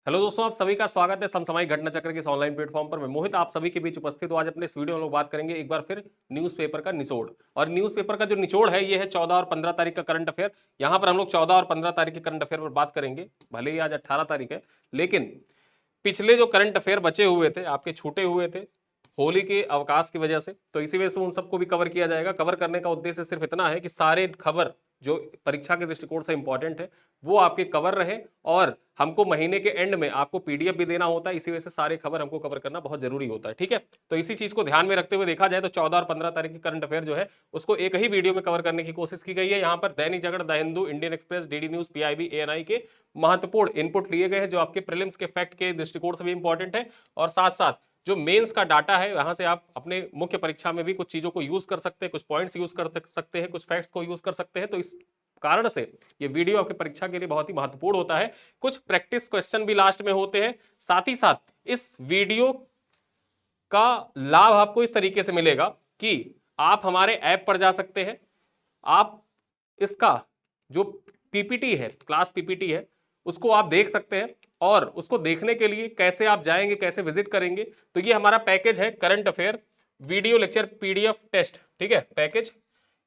Hello दोस्तों, आप सभी का स्वागत है समसामयिक घटना चक्र के इस ऑनलाइन प्लेटफॉर्म पर। मैं मोहित आप सभी के बीच उपस्थित हूं। आज अपने इस वीडियो में लोग बात करेंगे एक बार फिर न्यूज़पेपर का निचोड़। और न्यूज़पेपर का जो निचोड़ है ये है 14 और 15 तारीख का करंट अफेयर। यहां पर हम लोग 14 और 15 तारीख के करंट अफेयर पर बात करेंगे। भले ही आज 18 तारीख है, लेकिन पिछले जो करंट अफेयर बचे हुए थे, आपके छूटे हुए थे होली के अवकाश की वजह से, तो इसी वजह से उन सबको भी कवर किया जाएगा। कवर करने का उद्देश्य सिर्फ इतना है कि सारे खबर जो परीक्षा के दृष्टिकोण से इंपॉर्टेंट है वो आपके कवर रहे, और हमको महीने के एंड में आपको पीडीएफ भी देना होता है। इसी वजह से सारे खबर हमको कवर करना बहुत जरूरी होता है। ठीक है, तो इसी चीज को ध्यान में रखते हुए देखा जाए तो 14 और 15 तारीख की करंट अफेयर जो है उसको एक ही वीडियो में कवर करने की कोशिश की गई है। यहाँ पर Dainik Jagran, the Hindu, Indian Express, DD News, PIB, ANI के महत्वपूर्ण इनपुट लिए गए हैं जो आपके प्रीलिम्स के फैक्ट के दृष्टिकोण से भी इंपॉर्टेंट है, और साथ साथ जो मेंस का डाटा है वहां से आप अपने मुख्य परीक्षा में भी कुछ चीजों को यूज कर सकते हैं, कुछ पॉइंट्स यूज कर सकते हैं, कुछ फैक्ट्स को यूज कर सकते हैं। तो इस कारण से ये वीडियो आपके परीक्षा के लिए बहुत ही महत्वपूर्ण होता है। कुछ प्रैक्टिस क्वेश्चन भी लास्ट में होते हैं। साथ ही साथ इस वीडियो का लाभ आपको इस तरीके से मिलेगा कि आप हमारे ऐप पर जा सकते हैं, आप इसका जो पीपीटी है, क्लास पीपीटी है, उसको आप देख सकते हैं। और उसको देखने के लिए कैसे आप जाएंगे, कैसे विजिट करेंगे, तो ये हमारा पैकेज है current affair video lecture PDF test. ठीक है, पैकेज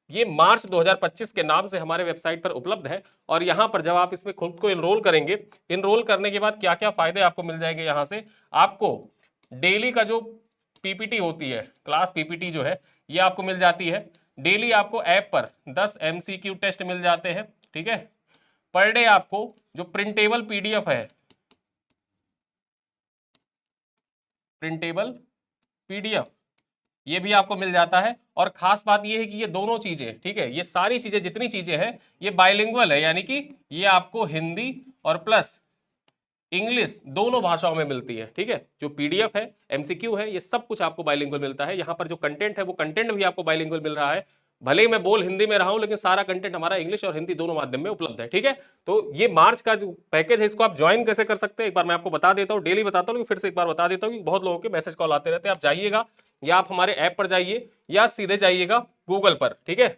ये मार्च 2025 के नाम से हमारे वेबसाइट पर उपलब्ध है। और यहां पर जब आप इसमें खुद को इनरोल करेंगे, इनरोल करने के बाद क्या क्या फायदे आपको मिल जाएंगे, यहां से आपको डेली का जो पीपीटी होती है, क्लास पीपीटी जो है ये आपको मिल जाती है। डेली आपको ऐप पर 10 एमसीक्यू टेस्ट मिल जाते हैं। ठीक है, पर डे आपको जो प्रिंटेबल पीडीएफ है, प्रिंटेबल पीडीएफ, ये भी आपको मिल जाता है। और खास बात ये है कि ये दोनों चीजें, ठीक है, ये सारी चीजें जितनी चीजें हैं ये बाइलिंगुअल है, यानी कि ये आपको हिंदी और प्लस इंग्लिश दोनों भाषाओं में मिलती है। ठीक है, जो पीडीएफ है, एमसीक्यू है, ये सब कुछ आपको बाइलिंगुअल मिलता है। यहाँ पर जो कंटेंट है वो कंटेंट भी आपको बाइलिंगुअल मिल रहा है। भले ही मैं बोल हिंदी में रहा हूं, लेकिन सारा कंटेंट हमारा इंग्लिश और हिंदी दोनों माध्यम में उपलब्ध है। ठीक है, तो ये मार्च का जो पैकेज है इसको आप ज्वाइन कैसे कर सकते हैं एक बार मैं आपको बता देता हूं। डेली बताता हूं, फिर से एक बार बता देता हूं कि बहुत लोगों के मैसेज कॉल आते रहते हैं। आप जाइएगा, या आप हमारे ऐप पर जाइए, या सीधे जाइएगा गूगल पर। ठीक है,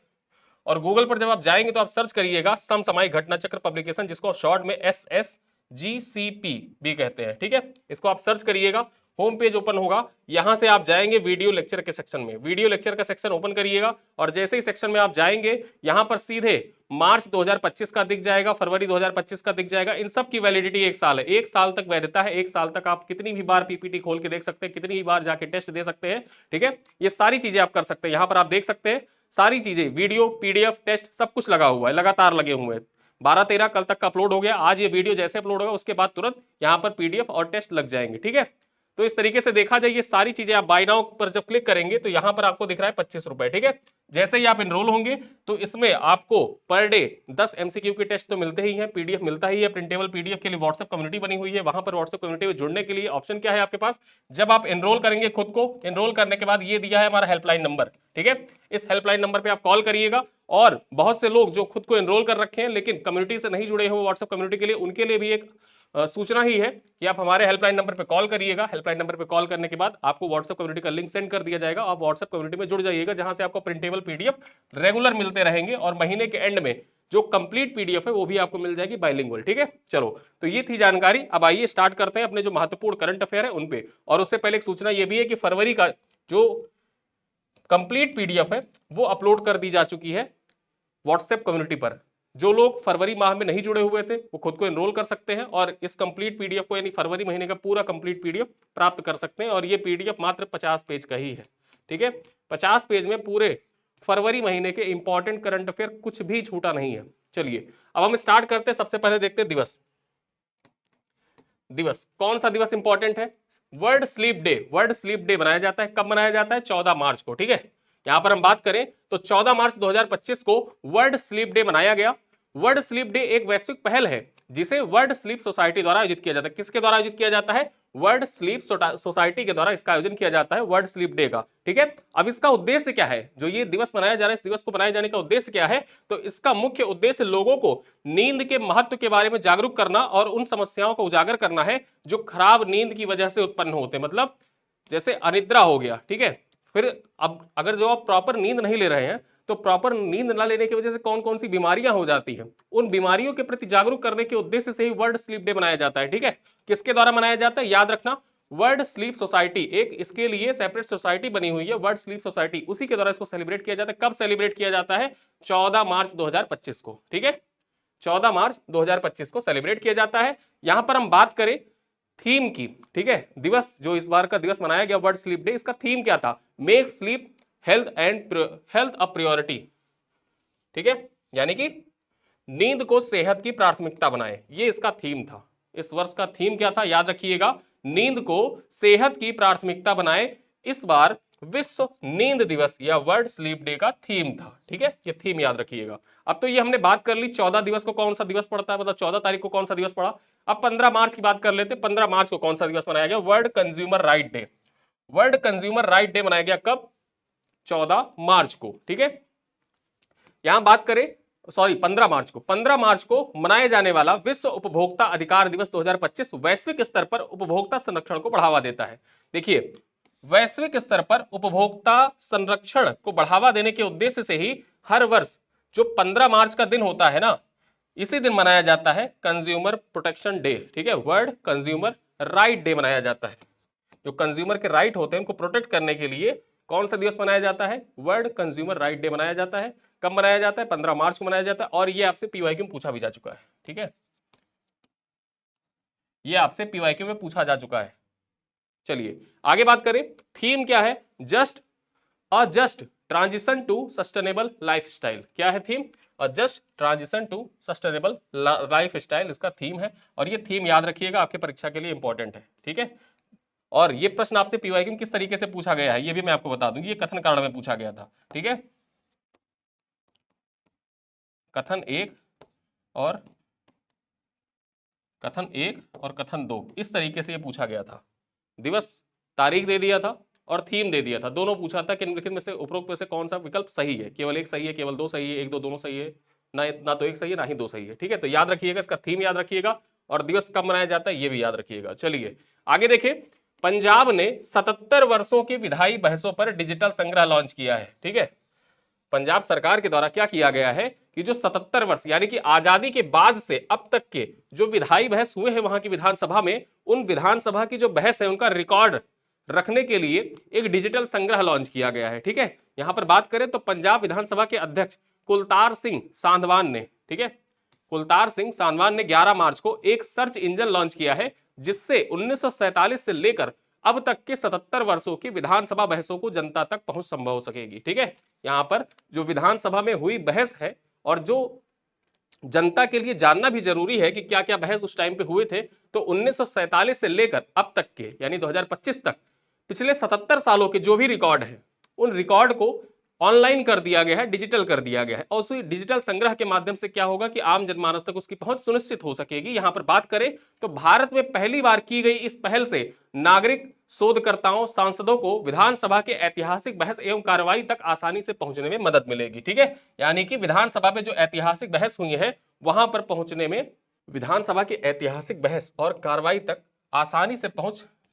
और गूगल पर जब आप जाएंगे तो आप सर्च करिएगा समसामयिक घटना चक्र पब्लिकेशन, जिसको आप शॉर्ट में SSGCP भी कहते हैं। ठीक है, इसको आप सर्च करिएगा, होम पेज ओपन होगा। यहां से आप जाएंगे वीडियो लेक्चर के सेक्शन में, वीडियो लेक्चर का सेक्शन ओपन करिएगा, और जैसे ही सेक्शन में आप जाएंगे यहां पर सीधे मार्च 2025 का दिख जाएगा, फरवरी 2025 का दिख जाएगा। इन सब की वैलिडिटी 1 साल है, 1 साल तक वैधता है। 1 साल तक आप कितनी भी बार पीपीटी खोल के देख सकते हैं, कितनी भी बार जाके टेस्ट दे सकते हैं। ठीक है, ये सारी चीजें आप कर सकते हैं। यहां पर आप देख सकते हैं सारी चीजें, वीडियो, पीडीएफ, टेस्ट, सब कुछ लगा हुआ है, लगातार लगे हुए हैं। 12-13 कल तक का अपलोड हो गया। आज ये वीडियो जैसे अपलोड होगा उसके बाद तुरंत यहाँ पर पीडीएफ और टेस्ट लग जाएंगे। ठीक है, तो इस तरीके से देखा जाए ये सारी चीजें आप बाय नाउ पर जब क्लिक करेंगे तो यहां पर आपको दिख रहा है 25 रुपए। ठीक है, जैसे ही आप एनरोल होंगे तो इसमें आपको पर डे 10 एमसीक्यू के टेस्ट तो मिलते ही हैं, पीडीएफ मिलता ही है। प्रिंटेबल पीडीएफ के लिए व्हाट्सएप कम्युनिटी बनी हुई है, वहां पर व्हाट्सएप कम्युनिटी में जुड़ने के लिए ऑप्शन क्या है आपके पास, जब आप एनरोल करेंगे खुद को, एनरोल करने के बाद ये दिया है हमारा हेल्पलाइन नंबर। ठीक है, इस हेल्पलाइन नंबर पे आप कॉल करिएगा। और बहुत से लोग जो खुद को एनरोल कर रखे हैं लेकिन कम्युनिटी से नहीं जुड़े हो व्हाट्सएप कम्युनिटी के लिए, उनके लिए भी एक सूचना ही है कि आप हमारे हेल्पलाइन नंबर पे कॉल करिएगा। हेल्पलाइन नंबर पे कॉल करने के बाद आपको व्हाट्सएप कम्युनिटी का लिंक सेंड कर दिया जाएगा। आप व्हाट्सएप कम्युनिटी में जुड़ जाइएगा, जहां से आपको प्रिंटेबल पीडीएफ रेगुलर मिलते रहेंगे, और महीने के एंड में जो कंप्लीट पीडीएफ है वो भी आपको मिल जाएगी बाइलिंगुअल। ठीक है, चलो तो ये थी जानकारी। अब आइए स्टार्ट करते हैं अपने जो महत्वपूर्ण करंट अफेयर है उन पे। और उससे पहले एक सूचना ये भी है कि फरवरी का जो कंप्लीट पीडीएफ है वो अपलोड कर दी जा चुकी है व्हाट्सएप कम्युनिटी पर। जो लोग फरवरी माह में नहीं जुड़े हुए थे वो खुद को एनरोल कर सकते हैं और इस कंप्लीट पीडीएफ को, यानी फरवरी महीने का पूरा कंप्लीट पीडीएफ प्राप्त कर सकते हैं। और ये पीडीएफ मात्र 50 पेज का ही है। ठीक है, 50 पेज में पूरे फरवरी महीने के इंपॉर्टेंट करंट अफेयर कुछ भी छूटा नहीं है। चलिए अब हम स्टार्ट करते हैं। सबसे पहले देखते हैं दिवस। दिवस, कौन सा दिवस इंपॉर्टेंट है? World sleep day. World sleep day मनाया जाता है, कब मनाया जाता है? 14 मार्च को। ठीक है, यहां पर हम बात करें तो 14 मार्च 2025 को वर्ल्ड स्लीप डे मनाया गया। वर्ल्ड स्लीप डे एक वैश्विक पहल है जिसे वर्ल्ड स्लीप सोसाइटी द्वारा आयोजित किया जाता है। किसके द्वारा आयोजित किया जाता है? वर्ल्ड स्लीप सोसाइटी के द्वारा इसका आयोजन किया जाता है, वर्ल्ड स्लीप डे का। ठीक है, अब इसका उद्देश्य क्या है? जो ये दिवस मनाया जा रहा है, इस दिवस को मनाए जाने का उद्देश्य क्या है? तो इसका मुख्य उद्देश्य लोगों को नींद के महत्व के बारे में जागरूक करना और उन समस्याओं को उजागर करना है जो खराब नींद की वजह से उत्पन्न होते, मतलब जैसे अनिद्रा हो गया। ठीक है, फिर अब अगर जो आप प्रॉपर नींद नहीं ले रहे हैं तो प्रॉपर नींद न लेने की वजह से कौन कौन सी बीमारियां हो जाती हैं, उन बीमारियों के प्रति जागरूक करने के उद्देश्य से ही वर्ल्ड स्लीप डे मनाया जाता है। ठीक है, किसके द्वारा मनाया जाता है, याद रखना, वर्ल्ड स्लीप सोसाइटी, एक इसके लिए सेपरेट सोसाइटी बनी हुई है, वर्ल्ड स्लीप सोसाइटी, उसी के द्वारा इसको सेलिब्रेट किया जाता है। कब सेलिब्रेट किया जाता है, 14 मार्च 2025 को। ठीक है, 14 मार्च 2025 को सेलिब्रेट किया जाता है। यहां पर हम बात करें थीम की, ठीक है, दिवस जो इस बार का दिवस मनाया गया वर्ल्ड स्लीप डे, इसका थीम क्या था, make sleep health a priority. ठीक है, यानी कि नींद को सेहत की प्राथमिकता बनाए, ये इसका थीम था। इस वर्ष का थीम क्या था, याद रखिएगा, नींद को सेहत की प्राथमिकता बनाए। इस बार विश्व नींद दिवस या वर्ल्ड स्लीप डे का थीम था। ठीक है, ये थीम याद रखिएगा। अब तो ये हमने बात कर ली 14 दिवस को कौन सा दिवस पड़ता है, मतलब 14 तारीख को कौन सा दिवस पड़ा। अब 15 मार्च की बात कर लेते। 15 मार्च को कौन सा दिवस मनाया गया, world consumer right day. World consumer right day मनाया गया कब, 14 मार्च को। ठीक है, यहां बात करें, सॉरी 15 मार्च को, 15 मार्च को मनाए जाने वाला विश्व उपभोक्ता अधिकार दिवस 2025 वैश्विक स्तर पर उपभोक्ता संरक्षण को बढ़ावा देता है। देखिए, वैश्विक स्तर पर उपभोक्ता संरक्षण को बढ़ावा देने के उद्देश्य से ही हर वर्ष जो 15 मार्च का दिन होता है ना, इसी दिन मनाया जाता है कंज्यूमर प्रोटेक्शन डे। ठीक है, वर्ल्ड कंज्यूमर राइट डे मनाया जाता है। जो कंज्यूमर के राइट होते हैं उनको प्रोटेक्ट करने के लिए कौन सा दिवस मनाया जाता है, वर्ल्ड कंज्यूमर राइट डे मनाया जाता है। कब मनाया जाता है, 15 मार्च को मनाया जाता है। और ये आपसे पीवाईक्यू में पूछा भी जा चुका है। ठीक है, ये आपसे पीवाईक्यू में पूछा जा चुका है। चलिए आगे बात करें, थीम क्या है, just transition to sustainable lifestyle. क्या है theme, just transition to sustainable lifestyle इसका थीम है। और ये थीम याद रखिएगा, आपके परीक्षा के लिए इंपॉर्टेंट है। ठीक है, और ये प्रश्न आपसे पीवाईक्यू में किस तरीके से पूछा गया है ये भी मैं आपको बता दूं, ये कथन कारण में पूछा गया था। ठीक है, कथन 1 और कथन 2 इस तरीके से ये पूछा गया था। दिवस तारीख दे दिया था और थीम दे दिया था, दोनों पूछा था कि निम्नलिखित में से उपरोक्त में से कौन सा विकल्प सही है, केवल एक सही है, केवल दो सही है, एक दो दोनों सही है, ना तो एक सही है ना ही दो सही है। ठीक है, तो याद रखिएगा, इसका थीम याद रखिएगा और दिवस कब मनाया जाता है ये भी याद रखिएगा। चलिए आगे देखें, पंजाब ने 77 वर्षों की विधायी बहसों पर डिजिटल संग्रह लॉन्च किया है। ठीक है, पंजाब सरकार के द्वारा क्या किया गया है कि जो 77 वर्ष यानी कि आजादी के बाद से अब तक के जो विधायी बहस हुए हैं वहां की विधानसभा में, उन विधानसभा की जो बहस है उनका रिकॉर्ड रखने के लिए एक डिजिटल संग्रह लॉन्च किया गया है। ठीक है, यहां पर बात करें तो पंजाब विधानसभा के अध्यक्ष कुलतार सिंह सांधवान ने, ठीक है, कुलतार सिंह सांधवान ने 11 मार्च को एक सर्च इंजन लॉन्च किया है जिससे 1947 से लेकर अब तक के 77 वर्षों की विधानसभा बहसों को जनता तक पहुंच संभव हो सकेगी। ठीक है, यहां पर जो विधानसभा में हुई बहस है और जो जनता के लिए जानना भी जरूरी है कि क्या क्या बहस उस टाइम पे हुए थे, तो 1947 से लेकर अब तक के यानी 2025 तक पिछले 77 सालों के जो भी रिकॉर्ड है उन रिकॉर्ड को ऑनलाइन कर दिया गया है, डिजिटल कर दिया गया है। और उसी डिजिटल संग्रह के माध्यम से क्या होगा कि आम जनमानस तक उसकी पहुंच सुनिश्चित हो सकेगी। यहां पर बात करें तो भारत में पहली बार की गई इस पहल से नागरिक शोधकर्ताओं सांसदों को विधानसभा के ऐतिहासिक बहस एवं कार्रवाई तक आसानी से पहुंचने में मदद मिलेगी। ठीक है, यानी कि विधानसभा में जो ऐतिहासिक बहस हुई है वहां पर पहुंचने में, विधानसभा की ऐतिहासिक बहस और कार्रवाई तक आसानी से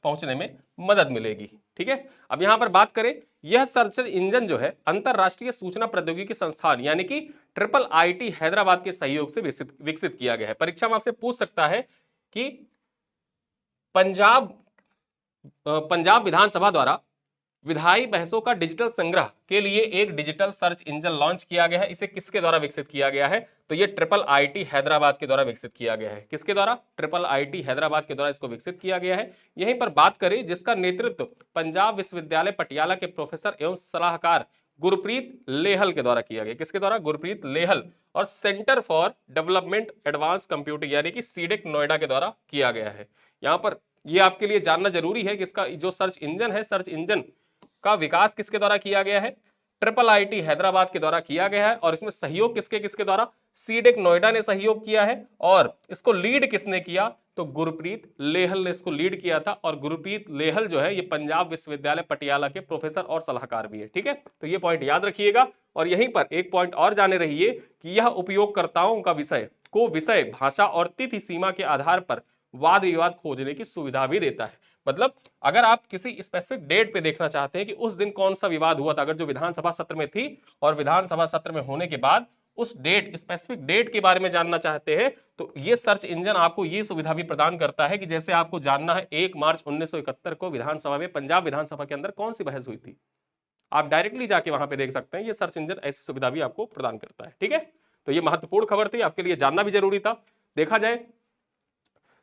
पहुंचने में मदद मिलेगी। ठीक है, अब यहां पर बात करें, यह सर्च इंजन जो है अंतरराष्ट्रीय सूचना प्रौद्योगिकी संस्थान यानी कि IIIT हैदराबाद के सहयोग से विकसित किया गया है। परीक्षा में आपसे पूछ सकता है कि पंजाब विधानसभा द्वारा विधायी बहसों का डिजिटल संग्रह के लिए एक डिजिटल सर्च इंजन लॉन्च किया गया है, इसे किसके द्वारा विकसित किया गया है, तो ये IIIT हैदराबाद के द्वारा विकसित किया गया है। किसके द्वारा, IIIT हैदराबाद के द्वारा इसको विकसित किया गया है। यहीं पर बात करें जिसका नेतृत्व पंजाब विश्वविद्यालय पटियाला के प्रोफेसर एवं सलाहकार गुरप्रीत लेहल के द्वारा किया गया। किसके द्वारा, गुरप्रीत लेहल और centre for development advance computing यानी कि सीडेक नोएडा के द्वारा किया गया है। यहां पर यह आपके लिए जानना जरूरी है कि इसका जो सर्च इंजन है, सर्च इंजन का विकास किसके द्वारा किया गया है, IIIT हैदराबाद के द्वारा किया गया है। और इसमें सहयोग किसके द्वारा, सीडेक नोएडा ने सहयोग किया है। और इसको लीड किसने किया, तो गुरप्रीत लेहल ने इसको लीड किया था। और गुरप्रीत लेहल जो है ये पंजाब विश्वविद्यालय पटियाला के प्रोफेसर और सलाहकार भी है। ठीक है, तो ये पॉइंट याद रखिएगा। और यहीं पर एक पॉइंट और जाने रहिए कि यह उपयोगकर्ताओं का विषय भाषा और तिथि सीमा के आधार पर वाद विवाद खोजने की सुविधा भी देता है। मतलब अगर आप किसी स्पेसिफिक डेट पे देखना चाहते हैं कि उस दिन कौन सा विवाद हुआ था, अगर जो विधानसभा सत्र में थी और विधानसभा सत्र में होने के बाद उस डेट, स्पेसिफिक डेट के बारे में जानना चाहते हैं, तो ये सर्च इंजन आपको ये सुविधा भी प्रदान करता है कि जैसे आपको जानना है 1 मार्च 1971 को विधानसभा में, पंजाब विधानसभा के अंदर कौन सी बहस हुई थी, आप डायरेक्टली जाके वहां पे देख सकते हैं। ये सर्च इंजन ऐसी सुविधा भी आपको प्रदान करता है। ठीक है, तो ये महत्वपूर्ण खबर थी, आपके लिए जानना भी जरूरी था। देखा जाए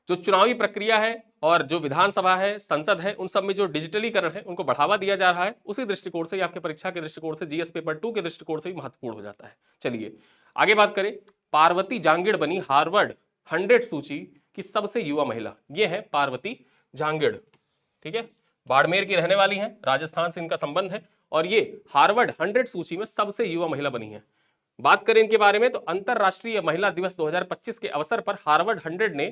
जो चुनावी प्रक्रिया है और जो विधानसभा है, संसद है, उन सब में जो डिजिटलीकरण है उनको बढ़ावा दिया जा रहा है, उसी दृष्टिकोण से आपके परीक्षा के दृष्टिकोण से, जीएस पेपर 2 के दृष्टिकोण से भी महत्वपूर्ण हो जाता है। चलिए आगे बात करें। पार्वती जांगिड़ बनी हार्वर्ड 100 सूची की सबसे युवा महिला। ये है पार्वती जांगिड़। ठीक है, बाड़मेर की रहने वाली हैं, राजस्थान से इनका संबंध है और ये हार्वर्ड 100 सूची में सबसे युवा महिला बनी है। बात करें इनके बारे में तो अंतरराष्ट्रीय महिला दिवस 2025 के अवसर पर हार्वर्ड 100 ने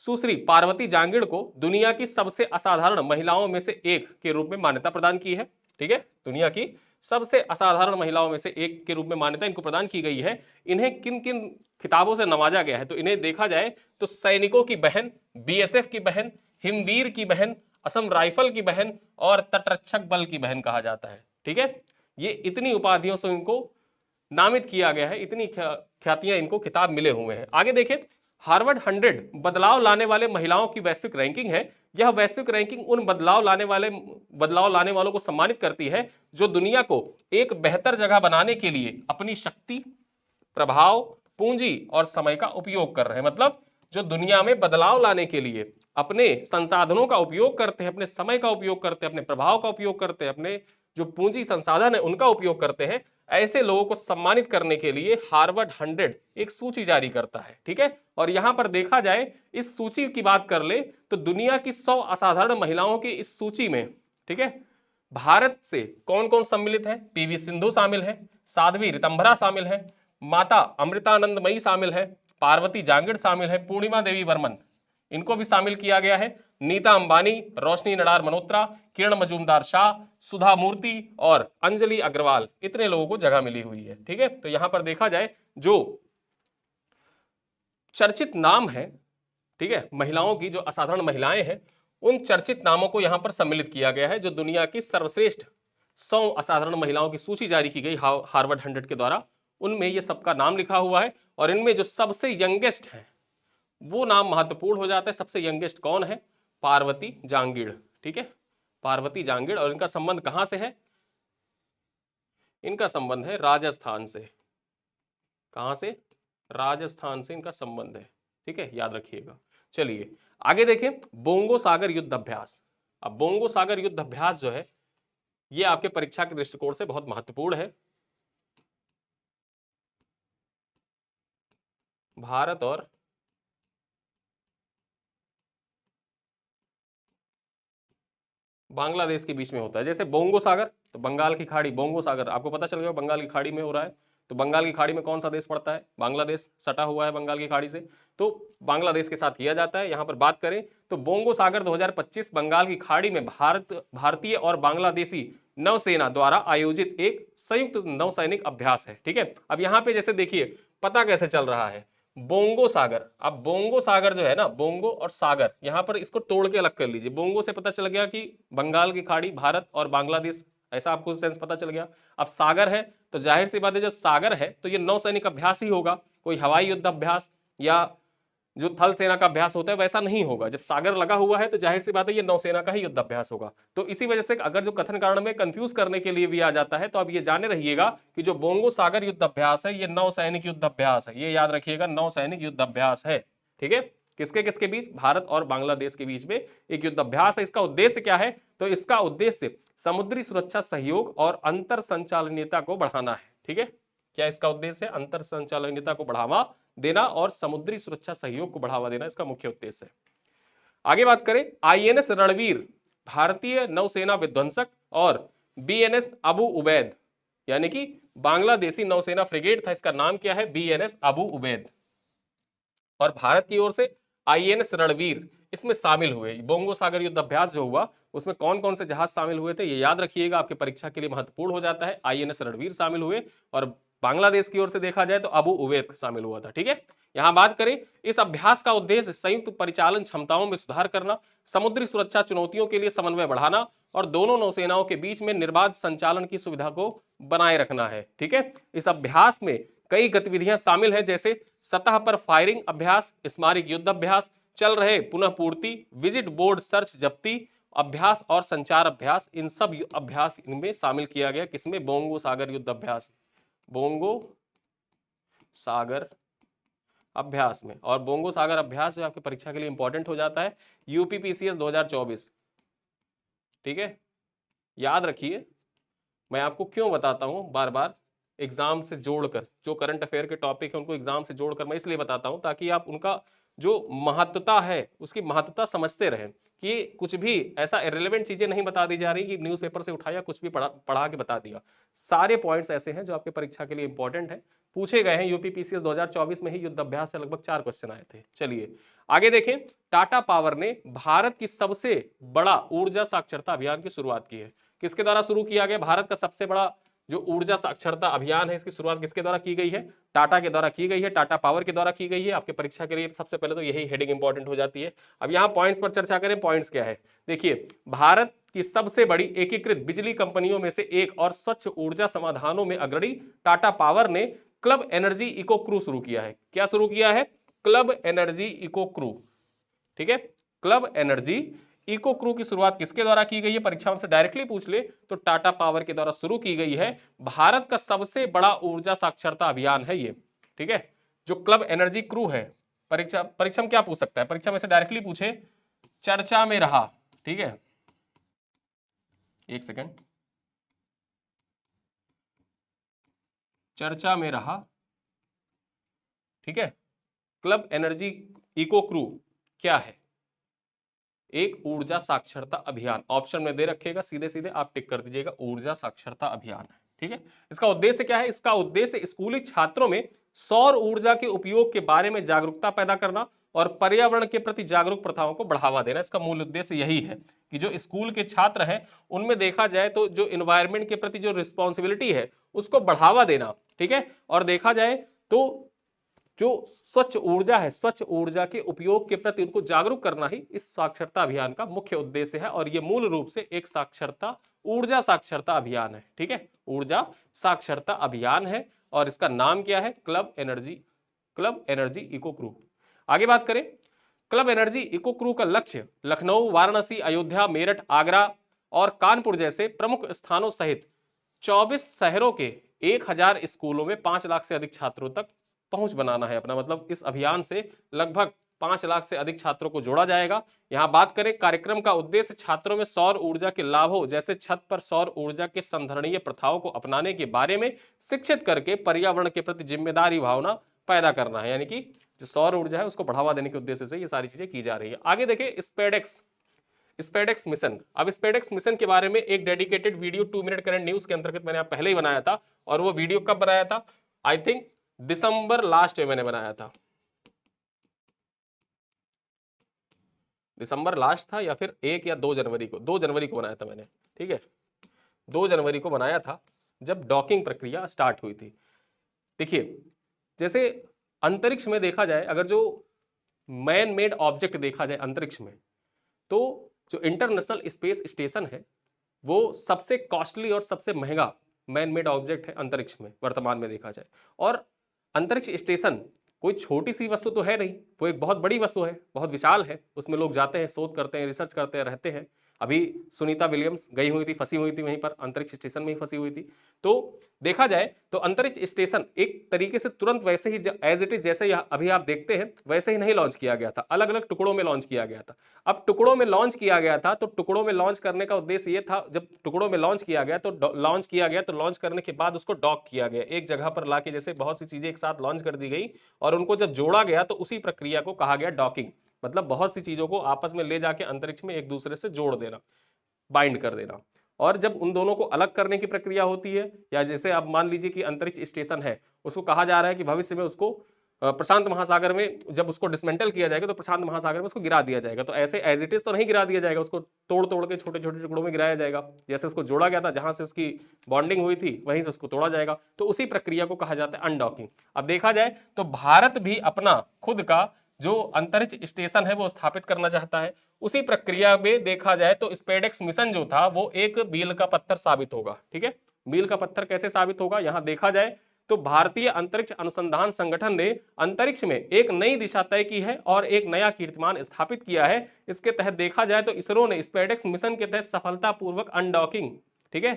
सुश्री पार्वती जांगिड़ को दुनिया की सबसे असाधारण महिलाओं में से एक के रूप में मान्यता प्रदान की है। ठीक है, दुनिया की सबसे असाधारण महिलाओं में से एक के रूप में मान्यता इनको प्रदान की गई है। इन्हें किन किन खिताबों से नवाजा गया है, तो इन्हें देखा जाए तो सैनिकों की बहन, बीएसएफ की बहन, हिमवीर की बहन, असम राइफल की बहन और तटरक्षक बल की बहन कहा जाता है। ठीक है, ये इतनी उपाधियों से इनको नामित किया गया है, इतनी ख्यातियां इनको खिताब मिले हुए हैं। आगे देखें, हार्वर्ड 100 बदलाव लाने वाले महिलाओं की वैश्विक रैंकिंग है। यह वैश्विक रैंकिंग उन बदलाव लाने वालों को सम्मानित करती है जो दुनिया को एक बेहतर जगह बनाने के लिए अपनी शक्ति, प्रभाव, पूंजी और समय का उपयोग कर रहे हैं। मतलब जो दुनिया में बदलाव लाने के लिए अपने संसाधनों का उपयोग करते हैं, अपने समय का उपयोग करते हैं, अपने प्रभाव का उपयोग करते हैं, अपने जो पूंजी संसाधन है उनका उपयोग करते हैं, ऐसे लोगों को सम्मानित करने के लिए हार्वर्ड 100 एक सूची जारी करता है। ठीक है, और यहां पर देखा जाए, इस सूची की बात कर ले तो दुनिया की 100 असाधारण महिलाओं की इस सूची में, ठीक है, भारत से कौन कौन सम्मिलित है? पीवी सिंधु शामिल है, साध्वी रितंभरा शामिल है, माता अमृतानंदमयी शामिल है, पार्वती जांगिड़ शामिल है, पूर्णिमा देवी वर्मन, इनको भी शामिल किया गया है, नीता अंबानी, रोशनी नडार मल्होत्रा, किरण मजूमदार शाह, सुधा मूर्ति और अंजलि अग्रवाल, इतने लोगों को जगह मिली हुई है। ठीक है, तो यहां पर देखा जाए जो चर्चित नाम है, ठीक है, महिलाओं की जो असाधारण महिलाएं हैं, उन चर्चित नामों को यहां पर सम्मिलित किया गया है। जो दुनिया की सर्वश्रेष्ठ 100 असाधारण महिलाओं की सूची जारी की गई हार्वर्ड 100 के द्वारा, उनमें ये सबका नाम लिखा हुआ है और इनमें जो सबसे यंगेस्ट है वो नाम महत्वपूर्ण हो जाता है। सबसे यंगेस्ट कौन है? पार्वती जांगिड़। ठीक है, पार्वती जांगिड़, और इनका संबंध कहां से है? इनका संबंध है राजस्थान से। कहां से? राजस्थान से इनका संबंध है। ठीक है, याद रखिएगा। चलिए आगे देखें, बोंगो सागर युद्ध अभ्यास। अब बोंगो सागर युद्ध अभ्यास जो है ये आपके परीक्षा के दृष्टिकोण से बहुत महत्वपूर्ण है। भारत और बांग्लादेश के बीच में होता है। जैसे बोंगो सागर, तो बंगाल की खाड़ी, बोंगो सागर आपको पता चल गया बंगाल की खाड़ी में हो रहा है। तो बंगाल की खाड़ी में कौन सा देश पड़ता है? बांग्लादेश सटा हुआ है बंगाल की खाड़ी से, तो बांग्लादेश के साथ किया जाता है। यहां पर बात करें तो बोंगो सागर 2025 बंगाल की खाड़ी में भारतीय और बांग्लादेशी नौसेना द्वारा आयोजित एक संयुक्त नौसैनिक अभ्यास है। ठीक है, अब यहाँ पे जैसे देखिए पता कैसे चल रहा है, बोंगो सागर। अब बोंगो सागर जो है ना, बोंगो और सागर, यहां पर इसको तोड़ के अलग कर लीजिए। बोंगो से पता चल गया कि बंगाल की खाड़ी, भारत और बांग्लादेश, ऐसा आपको सेंस पता चल गया। अब सागर है तो जाहिर सी बात है, जब सागर है तो ये नौसैनिक अभ्यास ही होगा, कोई हवाई युद्ध अभ्यास या जो थल सेना का अभ्यास होता है वैसा नहीं होगा। जब सागर लगा हुआ है तो जाहिर सी बात है ये नौसेना का ही युद्ध अभ्यास होगा। तो इसी वजह से अगर जो कथन कारण में कंफ्यूज करने के लिए भी आ जाता है, तो अब ये जाने रहिएगा कि जो बोंगो सागर युद्ध अभ्यास है ये नौसैनिक युद्ध अभ्यास है। ये याद रखिएगा, नौसैनिक युद्ध अभ्यास है। ठीक है, किसके किसके बीच? भारत और बांग्लादेश के बीच में एक युद्ध अभ्यास है। इसका उद्देश्य क्या है? तो इसका उद्देश्य समुद्री सुरक्षा सहयोग और अंतर संचालनीयता को बढ़ाना है। ठीक है, क्या इसका उद्देश्य है? अंतर संचालनीयता को बढ़ावा देना और समुद्री सुरक्षा सहयोग को बढ़ावा देना इसका मुख्य उद्देश्य है। आगे बात करें, आईएनएस रणवीर भारतीय नौसेना विध्वंसक और बीएनएस अबू उबैद, यानी कि बांग्लादेशी नौसेना फ्रिगेट था, इसका नाम क्या है? बीएनएस अबू उबैद। और भारत की ओर से आईएनएस रणवीर इसमें शामिल हुए। बोंगो सागर युद्ध अभ्यास जो हुआ उसमें कौन कौन से जहाज शामिल हुए थे ये याद रखिएगा, आपके परीक्षा के लिए महत्वपूर्ण हो जाता है। आईएनएस रणवीर शामिल हुए और बांग्लादेश की ओर से देखा जाए तो अबू उवैद शामिल हुआ था। ठीक है, यहां बात करें, इस अभ्यास का उद्देश्य संयुक्त परिचालन क्षमताओं में सुधार करना, समुद्री सुरक्षा चुनौतियों के लिए समन्वय बढ़ाना और दोनों नौसेनाओं के बीच में निर्बाध संचालन की सुविधा को बनाए रखना है। ठीक है, इस अभ्यास में कई गतिविधियां शामिल हैं, जैसे सतह पर फायरिंग अभ्यास, स्मारक युद्ध अभ्यास, चल रहे पुनः पूर्ति, विजिट बोर्ड सर्च जब्ती अभ्यास और संचार अभ्यास। इन सब अभ्यास इनमें शामिल किया गया, किसमें? बोंगो सागर युद्ध अभ्यास, बोंगो सागर अभ्यास में। और बोंगो सागर अभ्यास जो आपकी परीक्षा के लिए इंपॉर्टेंट हो जाता है, यूपीपीसीएस 2024। ठीक है, याद रखिए, मैं आपको क्यों बताता हूं बार बार, एग्जाम से जोड़कर, जो करंट अफेयर के टॉपिक है उनको एग्जाम से जोड़कर मैं इसलिए बताता हूं ताकि आप उनका जो महत्वता है उसकी महत्वता समझते रहें, कि कुछ भी ऐसा इरेलेवेंट चीजें नहीं बता दी जा रही कि न्यूज़पेपर से उठाया कुछ भी पढ़ा के बता दिया। सारे पॉइंट्स ऐसे हैं जो आपके परीक्षा के लिए इंपॉर्टेंट है, पूछे गए हैं। यूपीपीसीएस 2024 में ही युद्ध अभ्यास से लगभग 4 क्वेश्चन आए थे। चलिए आगे देखें, टाटा पावर ने भारत की सबसे बड़ा ऊर्जा साक्षरता अभियान की शुरुआत की है। किसके द्वारा शुरू किया गया? भारत का सबसे बड़ा जो ऊर्जा साक्षरता अभियान है, इसकी शुरुआत किसके द्वारा की गई है? टाटा के द्वारा की गई है, टाटा पावर के द्वारा की गई है। आपके परीक्षा के लिए सबसे पहले तो यही हेडिंग इंपॉर्टेंट हो जाती है। अब यहाँ पॉइंट्स पर चर्चा करें, पॉइंट्स क्या है देखिए, भारत की सबसे बड़ी एकीकृत बिजली कंपनियों में से एक और स्वच्छ ऊर्जा समाधानों में अग्रणी टाटा पावर ने क्लब एनर्जी इको क्रू शुरू किया है। क्या शुरू किया है? Club energy eco crew. ठीक है, क्लब एनर्जी इको क्रू की शुरुआत किसके द्वारा की गई है? परीक्षा में से डायरेक्टली पूछ ले तो टाटा पावर के द्वारा शुरू की गई है। भारत का सबसे बड़ा ऊर्जा साक्षरता अभियान है ये। ठीक है, जो क्लब एनर्जी क्रू है, परीक्षा में क्या पूछ सकता है? परीक्षा में से डायरेक्टली पूछे, चर्चा में रहा। ठीक है, एक सेकेंड, चर्चा में रहा। ठीक है, क्लब एनर्जी इको क्रू क्या है? एक ऊर्जा साक्षरता अभियान। ऑप्शन में दे रखेगा, सीधे सीधे आप टिक कर दीजिएगा, ऊर्जा साक्षरता अभियान है। ठीक है, इसका उद्देश्य क्या है? इसका उद्देश्य स्कूली छात्रों में सौर ऊर्जा के उपयोग के बारे में जागरूकता पैदा करना और पर्यावरण के प्रति जागरूक प्रथाओं को बढ़ावा देना। इसका मूल उद्देश्य यही है कि जो स्कूल के छात्र हैं उनमें देखा जाए तो जो इन्वायरमेंट के प्रति जो रिस्पॉन्सिबिलिटी है उसको बढ़ावा देना। ठीक है, और देखा जाए तो जो स्वच्छ ऊर्जा है, स्वच्छ ऊर्जा के उपयोग के प्रति उनको जागरूक करना ही इस साक्षरता अभियान का मुख्य उद्देश्य है। और ये मूल रूप से एक ऊर्जा साक्षरता अभियान है। ठीक है, ऊर्जा साक्षरता अभियान है और इसका नाम क्या है? Club energy eco crew. आगे बात करें, क्लब एनर्जी इको क्रू का लक्ष्य लखनऊ, वाराणसी, अयोध्या, मेरठ, आगरा और कानपुर जैसे प्रमुख स्थानों सहित 24 शहरों के 1000 स्कूलों में 5 लाख से अधिक छात्रों तक पहुंच बनाना है अपना। मतलब इस अभियान से लगभग 5 लाख से अधिक छात्रों को जोड़ा जाएगा। यहां बात करें, कार्यक्रम का उद्देश्य छात्रों में सौर ऊर्जा के लाभों जैसे छत पर सौर ऊर्जा के संधारणीय प्रथाओं को अपनाने के बारे में शिक्षित करके पर्यावरण के प्रति जिम्मेदारी भावना पैदा करना है। यानी कि जो सौर ऊर्जा है उसको बढ़ावा देने के उद्देश्य से ये सारी चीजें की जा रही है। आगे देखें, स्पेडेक्स मिशन। अब स्पेडेक्स मिशन के बारे में एक dedicated video 2 minute current news के अंतर्गत मैंने आप पहले ही बनाया था। और वो वीडियो कब बनाया था? आई थिंक दिसंबर लास्ट में मैंने बनाया था। दिसंबर लास्ट था या फिर 1 या 2 जनवरी को, 2 जनवरी को बनाया था मैंने। ठीक है, 2 जनवरी को बनाया था जब डॉकिंग प्रक्रिया स्टार्ट हुई थी। देखिए, जैसे अंतरिक्ष में देखा जाए, अगर जो मैन मेड ऑब्जेक्ट देखा जाए अंतरिक्ष में, तो जो इंटरनेशनल स्पेस स्टेशन है वो सबसे कॉस्टली और सबसे महंगा मैन मेड ऑब्जेक्ट है अंतरिक्ष में वर्तमान में देखा जाए। और अंतरिक्ष स्टेशन कोई छोटी सी वस्तु तो है नहीं, वो एक बहुत बड़ी वस्तु है, बहुत विशाल है। उसमें लोग जाते हैं, शोध करते हैं, रिसर्च करते हैं, रहते हैं। अभी सुनीता विलियम्स गई हुई थी, फंसी हुई थी वहीं पर, अंतरिक्ष स्टेशन में ही फंसी हुई थी। तो देखा जाए तो अंतरिक्ष स्टेशन एक तरीके से तुरंत वैसे ही एज इट इज जैसे अभी आप देखते हैं वैसे ही नहीं लॉन्च किया गया था, अलग अलग टुकड़ों में लॉन्च किया गया था। अब टुकड़ों में लॉन्च किया गया था तो टुकड़ों में लॉन्च करने का उद्देश्य ये था, जब टुकड़ों में लॉन्च किया गया तो लॉन्च करने के बाद उसको डॉक किया गया, एक जगह पर लाके जैसे बहुत सी चीजें एक साथ लॉन्च कर दी गई और उनको जब जोड़ा गया तो उसी प्रक्रिया को कहा गया डॉकिंग। मतलब बहुत सी चीजों को आपस में ले जाके अंतरिक्ष में एक दूसरे से जोड़ देना, बाइंड कर देना। और जब उन दोनों को अलग करने की प्रक्रिया होती है, या जैसे आप मान लीजिए कि अंतरिक्ष स्टेशन है, उसको कहा जा रहा है कि भविष्य में उसको प्रशांत महासागर में जब उसको डिसमेंटल किया जाएगा तो प्रशांत महासागर में उसको गिरा दिया जाएगा। तो ऐसे एज इट इज तो नहीं गिरा दिया जाएगा, उसको तोड़ तोड़ के छोटे छोटे टुकड़ों में गिराया जाएगा। जैसे उसको जोड़ा गया था, जहां से उसकी बॉन्डिंग हुई थी वहीं से उसको तोड़ा जाएगा। तो उसी प्रक्रिया को कहा जाता है अनडॉकिंग। अब देखा जाए तो भारत भी अपना खुद का जो अंतरिक्ष स्टेशन है वो स्थापित करना चाहता है। उसी प्रक्रिया में देखा जाए तो स्पेडेक्स मिशन जो था वो एक मील का पत्थर साबित होगा। ठीक है, मील का पत्थर कैसे साबित होगा, यहां देखा जाए तो भारतीय अंतरिक्ष अनुसंधान संगठन ने अंतरिक्ष में एक नई दिशा तय की है और एक नया कीर्तिमान स्थापित किया है। इसके तहत देखा जाए तो इसरो ने स्पेडेक्स मिशन के तहत सफलतापूर्वक अनडॉकिंग, ठीक है,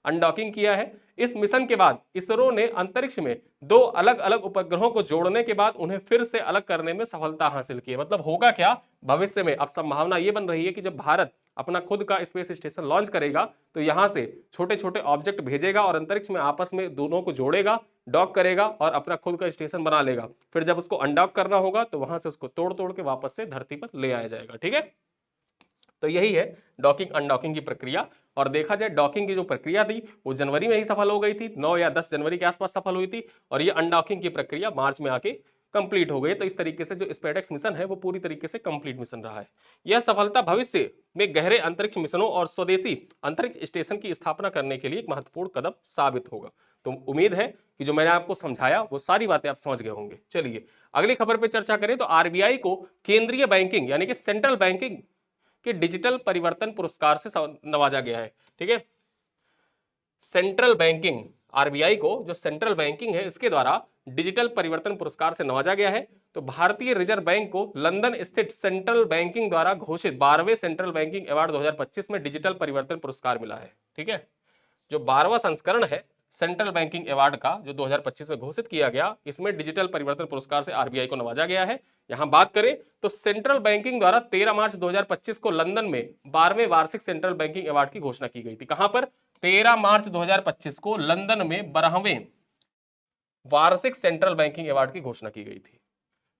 अनडॉकिंग किया है। इस मिशन के बाद इसरो ने अंतरिक्ष में 2 अलग अलग उपग्रहों को जोड़ने के बाद उन्हें फिर से अलग करने में सफलता हासिल की है। मतलब होगा क्या भविष्य में, अब संभावना यह बन रही है कि जब भारत अपना खुद का स्पेस स्टेशन लॉन्च करेगा तो यहां से छोटे छोटे ऑब्जेक्ट भेजेगा और अंतरिक्ष में आपस में दोनों को जोड़ेगा, डॉक करेगा और अपना खुद का स्टेशन बना लेगा। फिर जब उसको अनडॉक करना होगा तो वहां से उसको तोड़ तोड़ के वापस से धरती पर ले आया जाएगा। ठीक है, तो यही है डॉकिंग अनडॉकिंग की प्रक्रिया। और देखा जाए डॉकिंग की जो प्रक्रिया थी वो जनवरी में ही सफल हो गई थी, 9 या 10 जनवरी के आसपास सफल हुई थी, और ये अनडॉकिंग की प्रक्रिया मार्च में आके कंप्लीट हो गई। तो इस तरीके से जो स्पेडेक्स मिशन है वो पूरी तरीके से कंप्लीट मिशन रहा है। यह सफलता भविष्य में गहरे अंतरिक्ष मिशनों और स्वदेशी अंतरिक्ष स्टेशन की स्थापना करने के लिए एक महत्वपूर्ण कदम साबित होगा। तो उम्मीद है कि जो मैंने आपको समझाया वो सारी बातें आप समझ गए होंगे। चलिए अगली खबर पे चर्चा करें तो आरबीआई को केंद्रीय बैंकिंग यानी कि सेंट्रल बैंकिंग के डिजिटल परिवर्तन पुरस्कार से नवाजा गया है। ठीक है, सेंट्रल बैंकिंग, आरबीआई को जो सेंट्रल बैंकिंग है इसके द्वारा डिजिटल परिवर्तन पुरस्कार से नवाजा गया है। तो भारतीय रिजर्व बैंक को लंदन स्थित सेंट्रल बैंकिंग द्वारा घोषित 12वें सेंट्रल बैंकिंग अवार्ड 2025 में डिजिटल परिवर्तन पुरस्कार मिला है। ठीक है, जो 12वां संस्करण है सेंट्रल बैंकिंग अवार्ड का जो 2025 में घोषित किया गया, इसमें डिजिटल परिवर्तन पुरस्कार से आरबीआई को नवाजा गया है। यहां बात करें तो सेंट्रल बैंकिंग द्वारा 13 मार्च 2025 को लंदन में 12वें वार्षिक सेंट्रल बैंकिंग अवार्ड की घोषणा की गई थी। कहां पर? 13 मार्च 2025 को लंदन में 12वें वार्षिक सेंट्रल बैंकिंग अवार्ड की घोषणा की गई थी।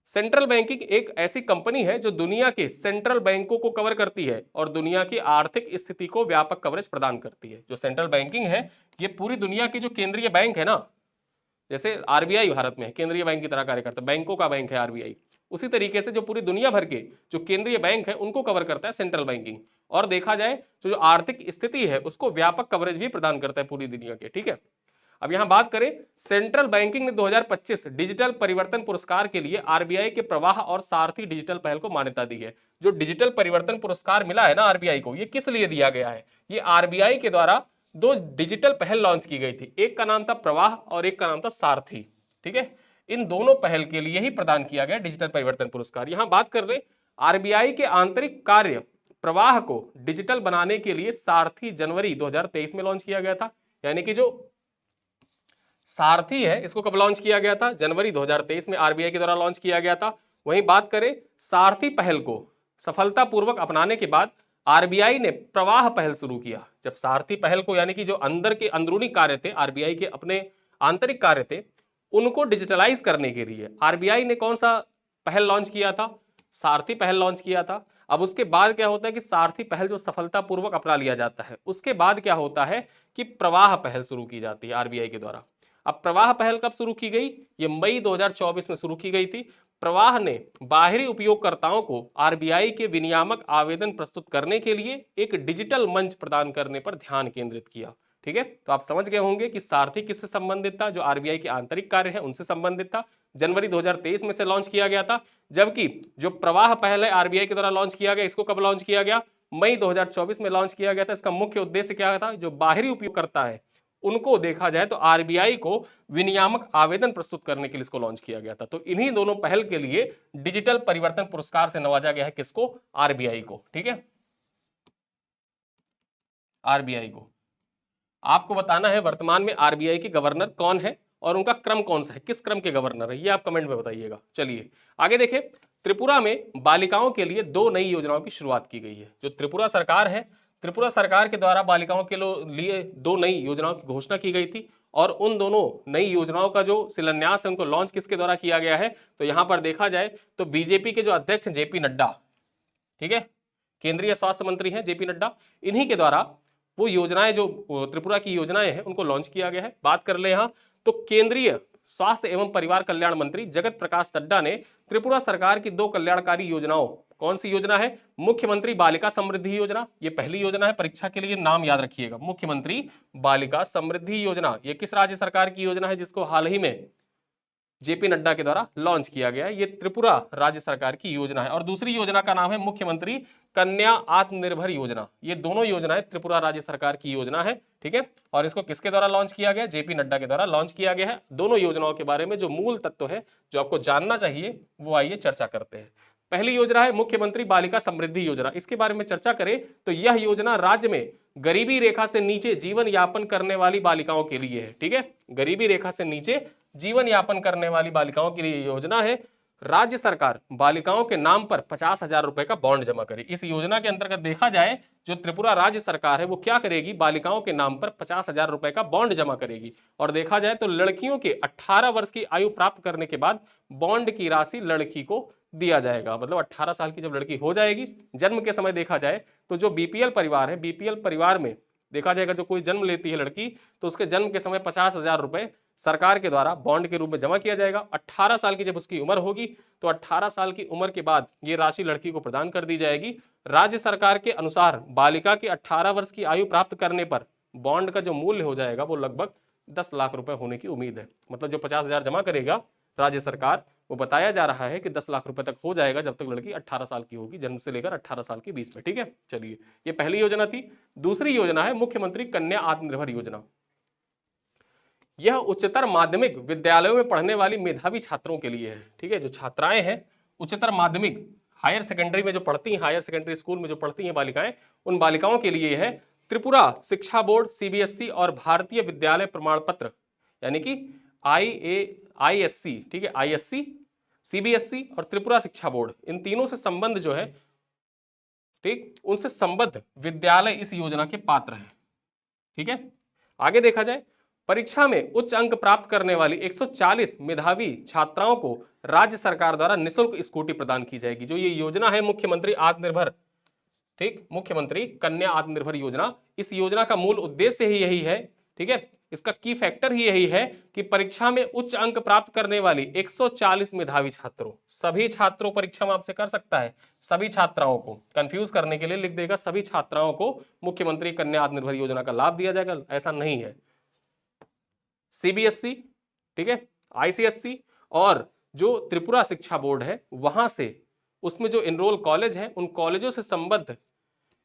सेंट्रल बैंकिंग एक ऐसी कंपनी है जो दुनिया के सेंट्रल बैंकों को कवर करती है और दुनिया की आर्थिक स्थिति को व्यापक कवरेज प्रदान करती है। जो सेंट्रल बैंकिंग है ये पूरी दुनिया के जो केंद्रीय बैंक है ना, जैसे आरबीआई भारत में केंद्रीय बैंक की तरह कार्य करता है, बैंकों का बैंक है आरबीआई, उसी तरीके से जो पूरी दुनिया भर के जो केंद्रीय बैंक है उनको कवर करता है सेंट्रल बैंकिंग। और देखा जाए तो जो आर्थिक स्थिति है उसको व्यापक कवरेज भी प्रदान करता है पूरी दुनिया के। ठीक है, अब यहां बात करें सेंट्रल बैंकिंग ने 2025 डिजिटल परिवर्तन पुरस्कार के लिए आरबीआई के प्रवाह और सारथी डिजिटल पहल को मान्यता दी है। जो डिजिटल परिवर्तन पुरस्कार मिला है ना आरबीआई को, ये किस लिए दिया गया है? ये आरबीआई के द्वारा 2 डिजिटल पहल लॉन्च की गई थी, एक का नाम था प्रवाह और एक का नाम था सारथी। ठीक है, इन दोनों पहल के लिए ही प्रदान किया गया डिजिटल परिवर्तन पुरस्कार। यहां बात कर रहे आरबीआई के आंतरिक कार्य प्रवाह को डिजिटल बनाने के लिए सारथी जनवरी 2023 में लॉन्च किया गया था। यानी कि जो सारथी है इसको कब लॉन्च किया गया था? जनवरी 2023 में आरबीआई के द्वारा लॉन्च किया गया था। वहीं बात करें सारथी पहल को सफलतापूर्वक अपनाने के बाद आरबीआई ने प्रवाह पहल शुरू किया। जब सारथी पहल को यानी कि जो अंदर के अंदरूनी कार्य थे आरबीआई के, अपने आंतरिक कार्य थे, उनको डिजिटलाइज करने के लिए आरबीआई ने कौन सा पहल लॉन्च किया था? सारथी पहल लॉन्च किया था। अब उसके बाद क्या होता है कि सारथी पहल जो सफलतापूर्वक अपना लिया जाता है उसके बाद क्या होता है कि प्रवाह पहल शुरू की जाती है आरबीआई के द्वारा। अब प्रवाह पहल कब शुरू की गई? ये मई 2024 में शुरू की गई थी। प्रवाह ने बाहरी उपयोगकर्ताओं को आरबीआई के विनियामक आवेदन प्रस्तुत करने के लिए एक डिजिटल मंच प्रदान करने पर ध्यान केंद्रित किया। ठीक है, तो आप समझ गए होंगे कि सारथी किससे संबंधित था? जो आरबीआई के आंतरिक कार्य है उनसे संबंधित था। जनवरी 2023 में से लॉन्च किया गया था। जबकि जो प्रवाह पहल है आरबीआई के द्वारा लॉन्च किया गया, इसको कब लॉन्च किया गया? मई 2024 में लॉन्च किया गया था। इसका मुख्य उद्देश्य क्या था? जो बाहरी उपयोगकर्ता है उनको देखा जाए तो आरबीआई को विनियामक आवेदन प्रस्तुत करने के लिए इसको लॉन्च किया गया था। तो इन्हीं दोनों पहल के लिए डिजिटल परिवर्तन पुरस्कार से नवाजा गया है किसको? आरबीआई को। ठीक है, आरबीआई को। आपको बताना है वर्तमान में आरबीआई के गवर्नर कौन है और उनका क्रम कौन सा है, किस क्रम के गवर्नर है, ये आप कमेंट में बताइएगा। चलिए आगे देखें। त्रिपुरा में बालिकाओं के लिए 2 नई योजनाओं की शुरुआत की गई है। जो त्रिपुरा सरकार है, त्रिपुरा सरकार के द्वारा बालिकाओं के लिए 2 नई योजनाओं की घोषणा की गई थी और उन दोनों नई योजनाओं का जो शिलान्यास है उनको लॉन्च किसके द्वारा किया गया है? तो यहां पर देखा जाए तो बीजेपी के जो अध्यक्ष जेपी नड्डा, ठीक है, केंद्रीय स्वास्थ्य मंत्री हैं जेपी नड्डा, इन्हीं के द्वारा वो योजनाएं जो त्रिपुरा की योजनाएं हैं उनको लॉन्च किया गया है। बात कर ले यहां तो केंद्रीय स्वास्थ्य एवं परिवार कल्याण मंत्री जगत प्रकाश नड्डा ने त्रिपुरा सरकार की 2 कल्याणकारी योजनाओं, कौन सी योजना है? मुख्यमंत्री बालिका समृद्धि योजना, ये पहली योजना है, परीक्षा के लिए नाम याद रखिएगा, मुख्यमंत्री बालिका समृद्धि योजना। ये किस राज्य सरकार की योजना है जिसको हाल ही में जेपी नड्डा के द्वारा लॉन्च किया गया है? ये त्रिपुरा राज्य सरकार की योजना है। और दूसरी योजना का नाम है मुख्यमंत्री कन्या आत्मनिर्भर योजना। ये दोनों योजनाएं त्रिपुरा राज्य सरकार की योजना है, ठीक है। और इसको किसके द्वारा लॉन्च किया गया? जेपी नड्डा के द्वारा लॉन्च किया गया है। दोनों योजनाओं के बारे में जो मूल तत्व है जो आपको जानना चाहिए वो आइए चर्चा करते हैं। पहली योजना है मुख्यमंत्री बालिका समृद्धि योजना। इसके बारे में चर्चा करें तो यह योजना राज्य में गरीबी रेखा से नीचे जीवन यापन करने वाली बालिकाओं के लिए है, ठीक है। गरीबी रेखा से नीचे जीवन यापन करने वाली बालिकाओं के लिए योजना है। राज्य सरकार बालिकाओं के नाम पर 50,000 रुपए का बॉन्ड जमा करे। इस योजना के अंतर्गत देखा जाए जो त्रिपुरा राज्य सरकार है वो क्या करेगी? बालिकाओं के नाम पर 50,000 रुपए का बॉन्ड जमा करेगी। और देखा जाए तो लड़कियों के 18 वर्ष की आयु प्राप्त करने के बाद बॉन्ड की राशि लड़की को दिया जाएगा। मतलब 18 साल की जब लड़की हो जाएगी, जन्म के समय देखा जाए तो जो बीपीएल परिवार है, बीपीएल परिवार में देखा जाएगा जो कोई जन्म लेती है लड़की तो उसके जन्म के समय 50,000 रुपए सरकार के द्वारा बॉन्ड के रूप में जमा किया जाएगा। 18 साल की जब उसकी उम्र होगी तो 18 साल की उम्र के बाद ये राशि लड़की को प्रदान कर दी जाएगी। राज्य सरकार के अनुसार बालिका की 18 वर्ष की आयु प्राप्त करने पर बॉन्ड का जो मूल्य हो जाएगा वो लगभग 10 लाख रुपए होने की उम्मीद है। मतलब जो 50,000 जमा करेगा राज्य सरकार, वो बताया जा रहा है कि 10 लाख रुपए तक हो जाएगा जब तक लड़की 18 साल की होगी, जन्म से लेकर 18 साल के बीच में, ठीक है। चलिए, ये पहली योजना थी। दूसरी योजना है मुख्यमंत्री कन्या आत्मनिर्भर योजना। यह उच्चतर माध्यमिक विद्यालयों में पढ़ने वाली मेधावी छात्रों के लिए है, ठीक है। जो छात्राएं हैं उच्चतर माध्यमिक हायर सेकेंडरी में जो पढ़ती हैं, हायर सेकेंडरी स्कूल में जो पढ़ती हैं बालिकाएं, उन बालिकाओं के लिए है। त्रिपुरा शिक्षा बोर्ड, सीबीएसई और भारतीय विद्यालय प्रमाण पत्र यानी कि आईएससी, ठीक है, आईएससी, सीबीएसई और त्रिपुरा शिक्षा बोर्ड, इन तीनों से संबंध जो है, ठीक, उनसे संबद्ध विद्यालय इस योजना के पात्र हैं, ठीक है। आगे देखा जाए, परीक्षा में उच्च अंक प्राप्त करने वाली 140 मेधावी छात्राओं को राज्य सरकार द्वारा निःशुल्क स्कूटी प्रदान की जाएगी। जो ये योजना है मुख्यमंत्री आत्मनिर्भर, ठीक, मुख्यमंत्री कन्या आत्मनिर्भर योजना, इस योजना का मूल उद्देश्य ही यही है, ठीक है। इसका की फैक्टर ही यही है कि परीक्षा में उच्च अंक प्राप्त करने वाली 140 मेधावी छात्रों, सभी छात्रों परीक्षा में आपसे कर सकता है, सभी छात्राओं को कंफ्यूज करने के लिए लिख देगा सभी छात्राओं को मुख्यमंत्री कन्या आत्मनिर्भर योजना का लाभ दिया जाएगा, ऐसा नहीं है। सीबीएसई, ठीक है, आईसीएसई और जो त्रिपुरा शिक्षा बोर्ड है वहां से, उसमें जो एनरोल कॉलेज है उन कॉलेजों से संबद्ध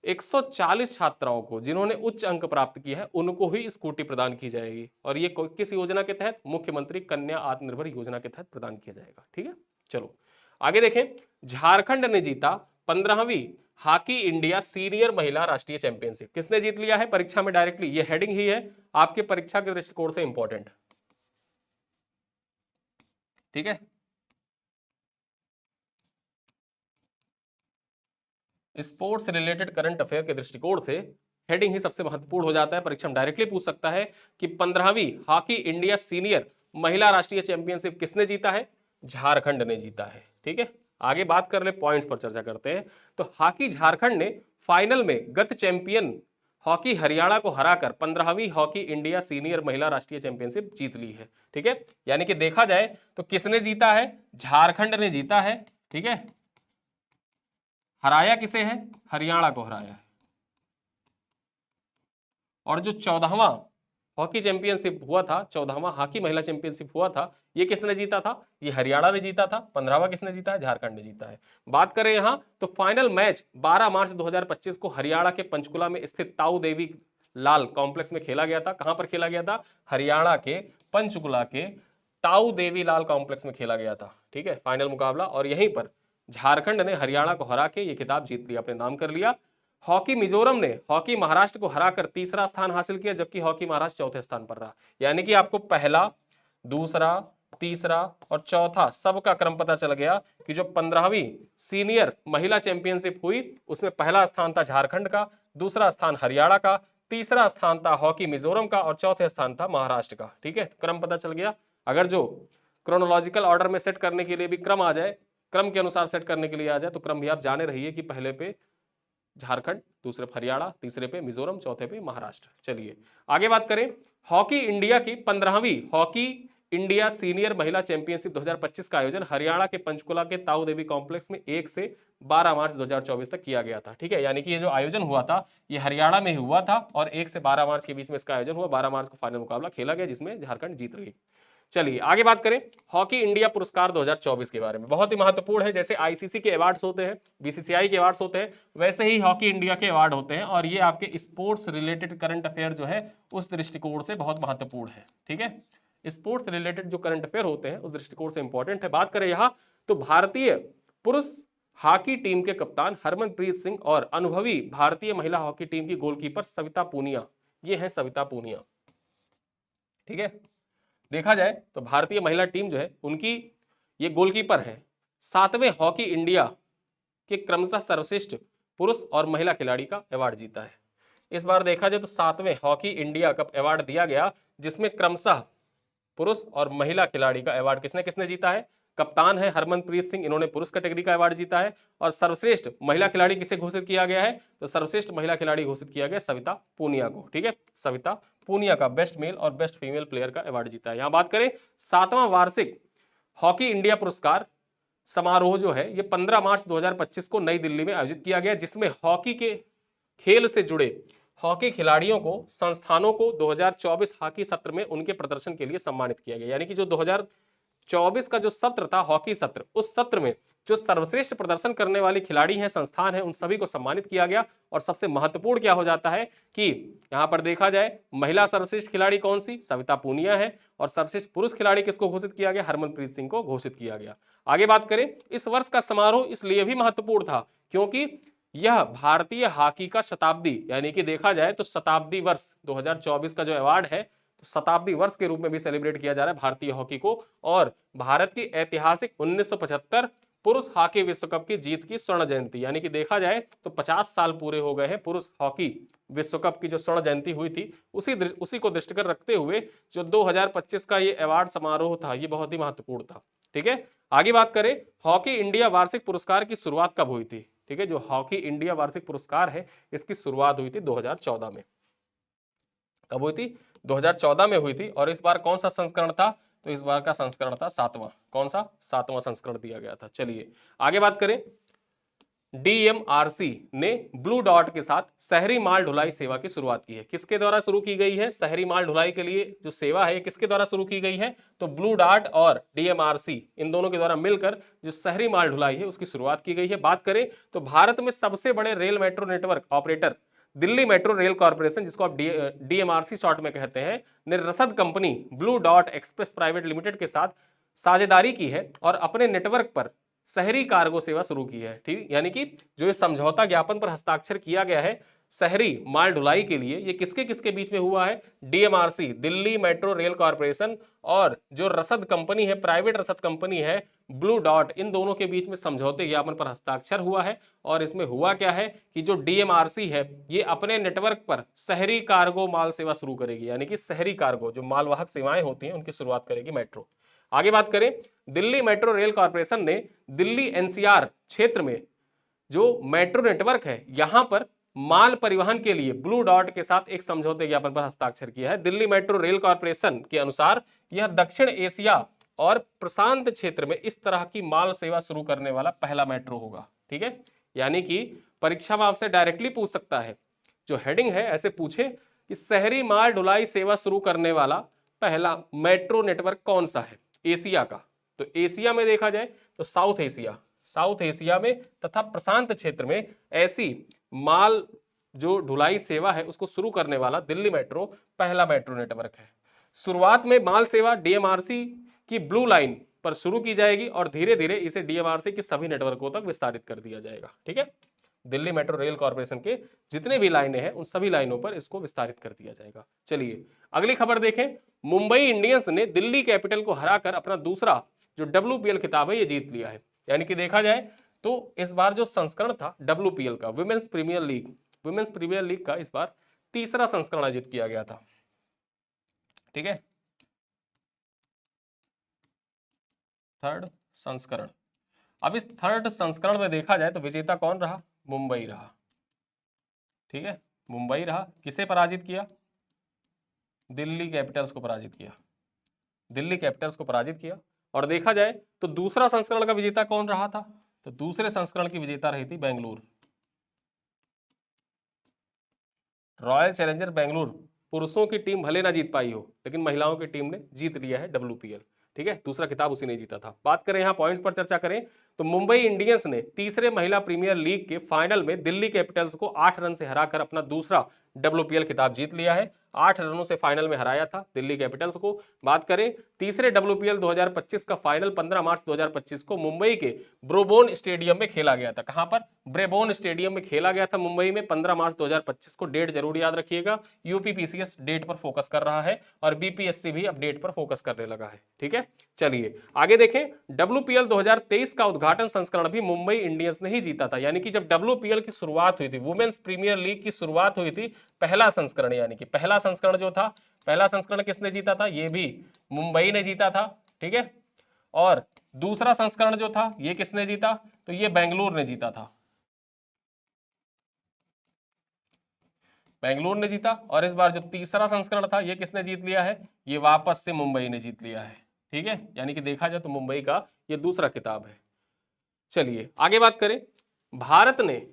140 छात्राओं को जिन्होंने उच्च अंक प्राप्त किया है उनको ही स्कूटी प्रदान की जाएगी। और ये किस योजना के तहत? मुख्यमंत्री कन्या आत्मनिर्भर योजना के तहत प्रदान किया जाएगा, ठीक है। चलो आगे देखें, झारखंड ने जीता 15वीं हॉकी इंडिया सीनियर महिला राष्ट्रीय चैंपियनशिप। किसने जीत लिया है? परीक्षा में डायरेक्टली, ये हेडिंग ही है आपके परीक्षा के दृष्टिकोण से इंपॉर्टेंट, ठीक है। स्पोर्ट्स रिलेटेड करंट अफेयर के दृष्टिकोण से हेडिंग ही सबसे महत्वपूर्ण हो जाता है। परीक्षा में डायरेक्टली पूछ सकता है कि 15वीं हॉकी इंडिया सीनियर महिला राष्ट्रीय चैंपियनशिप किसने जीता है? झारखंड ने जीता है, ठीक है। आगे बात कर ले, पॉइंट्स पर चर्चा करते हैं। तो हॉकी झारखंड ने फाइनल में गत चैंपियन हॉकी हरियाणा को हराकर 15वीं हॉकी इंडिया सीनियर महिला राष्ट्रीय चैंपियनशिप जीत ली है, ठीक है। यानी कि देखा जाए तो किसने जीता है? झारखंड ने जीता है, ठीक है। हराया किसे है? हरियाणा को हराया है। और जो 14वां हॉकी चैंपियनशिप हुआ था, 14वां हॉकी महिला चैंपियनशिप हुआ था, ये किसने जीता था? ये हरियाणा ने जीता था। 15वां किसने जीता है? झारखंड ने जीता है। बात करें यहां तो फाइनल मैच 12 मार्च 2025 को हरियाणा के पंचकुला में स्थित ताऊ देवी लाल कॉम्प्लेक्स में खेला गया था। कहां पर खेला गया था? हरियाणा के पंचकुला के ताऊ देवी लाल कॉम्प्लेक्स में खेला गया था, ठीक है, फाइनल मुकाबला। और यहीं पर झारखंड ने हरियाणा को हरा के ये खिताब जीत लिया, अपने नाम कर लिया। हॉकी मिजोरम ने हॉकी महाराष्ट्र को हराकर तीसरा स्थान हासिल किया, जबकि हॉकी महाराष्ट्र चौथे स्थान पर रहा। यानी कि आपको पहला, दूसरा, तीसरा और चौथा सबका क्रम पता चल गया कि जो 15वीं सीनियर महिला चैंपियनशिप हुई उसमें पहला स्थान था झारखंड का, दूसरा स्थान हरियाणा का, तीसरा स्थान था हॉकी मिजोरम का और चौथे स्थान था महाराष्ट्र का, ठीक है। क्रम पता चल गया। अगर जो क्रोनोलॉजिकल ऑर्डर में सेट करने के लिए भी क्रम आ जाए, क्रम के अनुसार सेट करने के लिए आ जाए तो क्रम भी आप जाने रहिए कि पहले पे झारखंड, दूसरे पे हरियाणा, तीसरे पे मिजोरम, चौथे पे महाराष्ट्र। चलिए आगे बात करें, हॉकी इंडिया की 15वीं हॉकी इंडिया सीनियर महिला चैंपियनशिप 2025 का आयोजन हरियाणा के पंचकुला के ताऊ देवी कॉम्प्लेक्स में 1 से 12 मार्च 2024 तक किया गया था। ठीक है, यानी कि ये जो आयोजन हुआ था ये हरियाणा में हुआ था और 1 से 12 मार्च के बीच में इसका आयोजन हुआ। 12 मार्च को फाइनल मुकाबला खेला गया जिसमें झारखंड जीत गई। चलिए आगे बात करें हॉकी इंडिया पुरस्कार 2024 के बारे में। बहुत ही महत्वपूर्ण है, जैसे आईसीसी के अवार्ड्स होते हैं, बीसीसीआई के अवार्ड्स होते हैं, वैसे ही हॉकी इंडिया के अवार्ड होते हैं और ये आपके स्पोर्ट्स रिलेटेड करंट अफेयर जो है उस दृष्टिकोण से बहुत महत्वपूर्ण है। ठीक है, स्पोर्ट्स रिलेटेड जो करंट अफेयर होते हैं उस दृष्टिकोण से इंपॉर्टेंट है। बात करें यहाँ तो भारतीय पुरुष हॉकी टीम के कप्तान हरमनप्रीत सिंह और अनुभवी भारतीय महिला हॉकी टीम की गोलकीपर सविता पूनिया, ये है सविता पूनिया। ठीक है, देखा जाए तो भारतीय महिला टीम जो है उनकी ये गोलकीपर है। 7वें हॉकी इंडिया के क्रमशः सर्वश्रेष्ठ पुरुष और महिला खिलाड़ी का अवार्ड जीता है। इस बार देखा जाए तो 7वें हॉकी इंडिया कप अवार्ड दिया गया जिसमें क्रमशः पुरुष और महिला खिलाड़ी का अवार्ड किसने किसने जीता है। कप्तान है हरमनप्रीत सिंह, इन्होंने पुरुष कैटेगरी का अवार्ड जीता है। और सर्वश्रेष्ठ महिला खिलाड़ी किसे घोषित किया गया है, तो सर्वश्रेष्ठ महिला खिलाड़ी घोषित किया गया सविता पूनिया को। ठीक है, सविता पूनिया का बेस्ट मेल और बेस्ट फीमेल प्लेयर का अवार्ड जीता है। यहां बात करें 7वां वार्षिक हॉकी इंडिया पुरस्कार समारोह जो है ये 15 मार्च 2025 को नई दिल्ली में आयोजित किया गया, जिसमें हॉकी के खेल से जुड़े हॉकी खिलाड़ियों को संस्थानों को 2024 हॉकी सत्र में उनके प्रदर्शन के लिए सम्मानित किया गया। यानी कि जो 2024 का जो सत्र था हॉकी सत्र, उस सत्र में जो सर्वश्रेष्ठ प्रदर्शन करने वाले खिलाड़ी हैं, संस्थान हैं, उन सभी को सम्मानित किया गया। और सबसे महत्वपूर्ण क्या हो जाता है कि यहां पर देखा जाए महिला सर्वश्रेष्ठ खिलाड़ी कौन सी, सविता पूनिया है। और सर्वश्रेष्ठ पुरुष खिलाड़ी किसको घोषित किया गया, हरमनप्रीत सिंह को घोषित किया गया। आगे बात करें, इस वर्ष का समारोह इसलिए भी महत्वपूर्ण था क्योंकि यह भारतीय हॉकी का शताब्दी, यानी कि देखा जाए तो शताब्दी वर्ष 2024 का जो अवार्ड है तो शताब्दी वर्ष के रूप में भी सेलिब्रेट किया जा रहा है भारतीय हॉकी को। और भारत की ऐतिहासिक 1975 पुरुष हॉकी विश्व कप की जीत की स्वर्ण जयंती, यानी कि देखा जाए तो 50 साल पूरे हो गए हैं पुरुष हॉकी विश्व कप की जो स्वर्ण जयंती हुई थी, उसी को दृष्टिगत रखते हुए जो 2025 का ये अवार्ड समारोह था ये बहुत ही महत्वपूर्ण था। ठीक है, आगे बात करें हॉकी इंडिया वार्षिक पुरस्कार की शुरुआत कब हुई थी। ठीक है, जो हॉकी इंडिया वार्षिक पुरस्कार है इसकी शुरुआत हुई थी 2014 में। कब हुई थी, 2014 में हुई थी। और इस बार कौन सा संस्करण था, तो इस बार का संस्करण था 7वां। कौन सा, 7वां संस्करण दिया गया था। चलिए आगे बात करें, डीएमआरसी ने ब्लू डॉट के साथ शहरी माल ढुलाई सेवा की शुरुआत की है। किसके द्वारा शुरू की गई है, शहरी माल ढुलाई के लिए जो सेवा है किसके द्वारा शुरू की गई है, तो ब्लू डॉट और डीएमआरसी इन दोनों के द्वारा मिलकर जो शहरी माल ढुलाई है उसकी शुरुआत की गई है। बात करें तो भारत में सबसे बड़े rail metro network operator Delhi metro rail corporation, जिसको आप डीएमआरसी शॉर्ट में कहते हैं, ने रसद company blue dot express private limited के साथ साझेदारी की है और अपने नेटवर्क पर शहरी कार्गो सेवा शुरू की है। ठीक, यानी कि जो ये समझौता ज्ञापन पर हस्ताक्षर किया गया है शहरी माल ढुलाई के लिए, ये किसके किसके बीच में हुआ है, DMRC Delhi metro rail corporation और जो रसद कंपनी है, प्राइवेट रसद कंपनी है ब्लू डॉट, इन दोनों के बीच में समझौते ज्ञापन पर हस्ताक्षर हुआ है। और इसमें हुआ क्या है कि जो डीएमआरसी है ये अपने नेटवर्क पर शहरी कार्गो माल सेवा शुरू करेगी, यानी कि शहरी कार्गो जो मालवाहक सेवाएं होती हैं उनकी शुरुआत करेगी मेट्रो। आगे बात करें, दिल्ली मेट्रो रेल कॉर्पोरेशन ने दिल्ली एनसीआर क्षेत्र में जो मेट्रो नेटवर्क है यहां पर माल परिवहन के लिए ब्लू डॉट के साथ एक समझौते ज्ञापन पर हस्ताक्षर किया है। दिल्ली मेट्रो रेल कॉर्पोरेशन के अनुसार यह दक्षिण एशिया और प्रशांत क्षेत्र में इस तरह की माल सेवा शुरू करने वाला पहला मेट्रो होगा। ठीक है, यानी कि परीक्षा में आपसे डायरेक्टली पूछ सकता है, जो हेडिंग है ऐसे पूछे कि शहरी माल ढुलाई सेवा शुरू करने वाला पहला मेट्रो नेटवर्क कौन सा है एशिया का, तो एशिया में देखा जाए तो साउथ एशिया में तथा प्रशांत क्षेत्र में ऐसी माल जो ढुलाई सेवा है उसको शुरू करने वाला दिल्ली मेट्रो पहला मेट्रो नेटवर्क है। शुरुआत में माल सेवा डीएमआरसी की ब्लू लाइन पर शुरू की जाएगी और धीरे धीरे इसे डीएमआरसी के सभी नेटवर्कों तक विस्तारित कर दिया जाएगा। ठीक है, दिल्ली मेट्रो रेल कॉर्पोरेशन के जितने भी लाइनें हैं उन सभी लाइनों पर इसको विस्तारित कर दिया जाएगा। चलिए अगली खबर देखें, मुंबई इंडियंस ने दिल्ली कैपिटल को हराकर अपना दूसरा जो WPL खिताब है ये जीत लिया है। यानी कि देखा जाए तो इस बार जो संस्करण था WPL का, वुमेन्स प्रीमियर लीग का इस बार तीसरा संस्करण आयोजित किया गया था। ठीक है, थर्ड संस्करण। अब इस थर्ड संस्करण में देखा जाए तो विजेता कौन रहा, मुंबई रहा। ठीक है, मुंबई रहा। किसे पराजित किया, दिल्ली कैपिटल्स को पराजित किया। दिल्ली कैपिटल्स को पराजित किया। और देखा जाए तो दूसरा संस्करण का विजेता कौन रहा था, तो दूसरे संस्करण की विजेता रही थी बेंगलुरु, रॉयल चैलेंजर बेंगलुरु। पुरुषों की टीम भले ना जीत पाई हो, लेकिन महिलाओं की टीम ने जीत लिया है WPL, ठीक है। दूसरा खिताब उसी ने जीता था। बात करें यहाँ पॉइंट्स पर चर्चा करें तो मुंबई इंडियंस ने तीसरे महिला प्रीमियर लीग के फाइनल में दिल्ली कैपिटल्स को 8 रन से हराकर अपना दूसरा WPL खिताब जीत लिया है। 8 रनों से फाइनल में हराया था दिल्ली कैपिटल्स को। बात करें तीसरे WPL 2025 का फाइनल 15 मार्च 2025 को मुंबई के ब्रेबोर्न स्टेडियम में खेला गया था। कहां पर, ब्रेबोर्न स्टेडियम में खेला गया था मुंबई में 15 मार्च 2025 को। डेट जरूर याद रखिएगा, यूपीपीसीएस डेट पर फोकस कर रहा है और बीपीएससी भी अपडेट पर फोकस करने लगा है, ठीक है। चलिए आगे देखें, WPL 2023 का उद्घाटन संस्करण भी मुंबई इंडियंस ने ही जीता था। यानी कि जब WPL की शुरुआत हुई थी, वुमेन्स प्रीमियर लीग की शुरुआत हुई थी, पहला संस्करण, यानी कि पहला संस्करण जो था, पहला संस्करण किसने जीता था, ये भी मुंबई ने जीता था, ठीक है। और दूसरा संस्करण जो था ये किसने जीता, तो ये बेंगलुरु ने जीता था, बेंगलुरु ने जीता। और इस बार जो तीसरा संस्करण था ये किसने जीत लिया है, ये वापस से मुंबई ने जीत लिया है, ठीक है। यानी कि देखा जाए तो मुंबई का ये दूसरा खिताब है। चलिए आगे बात करें, भारत ने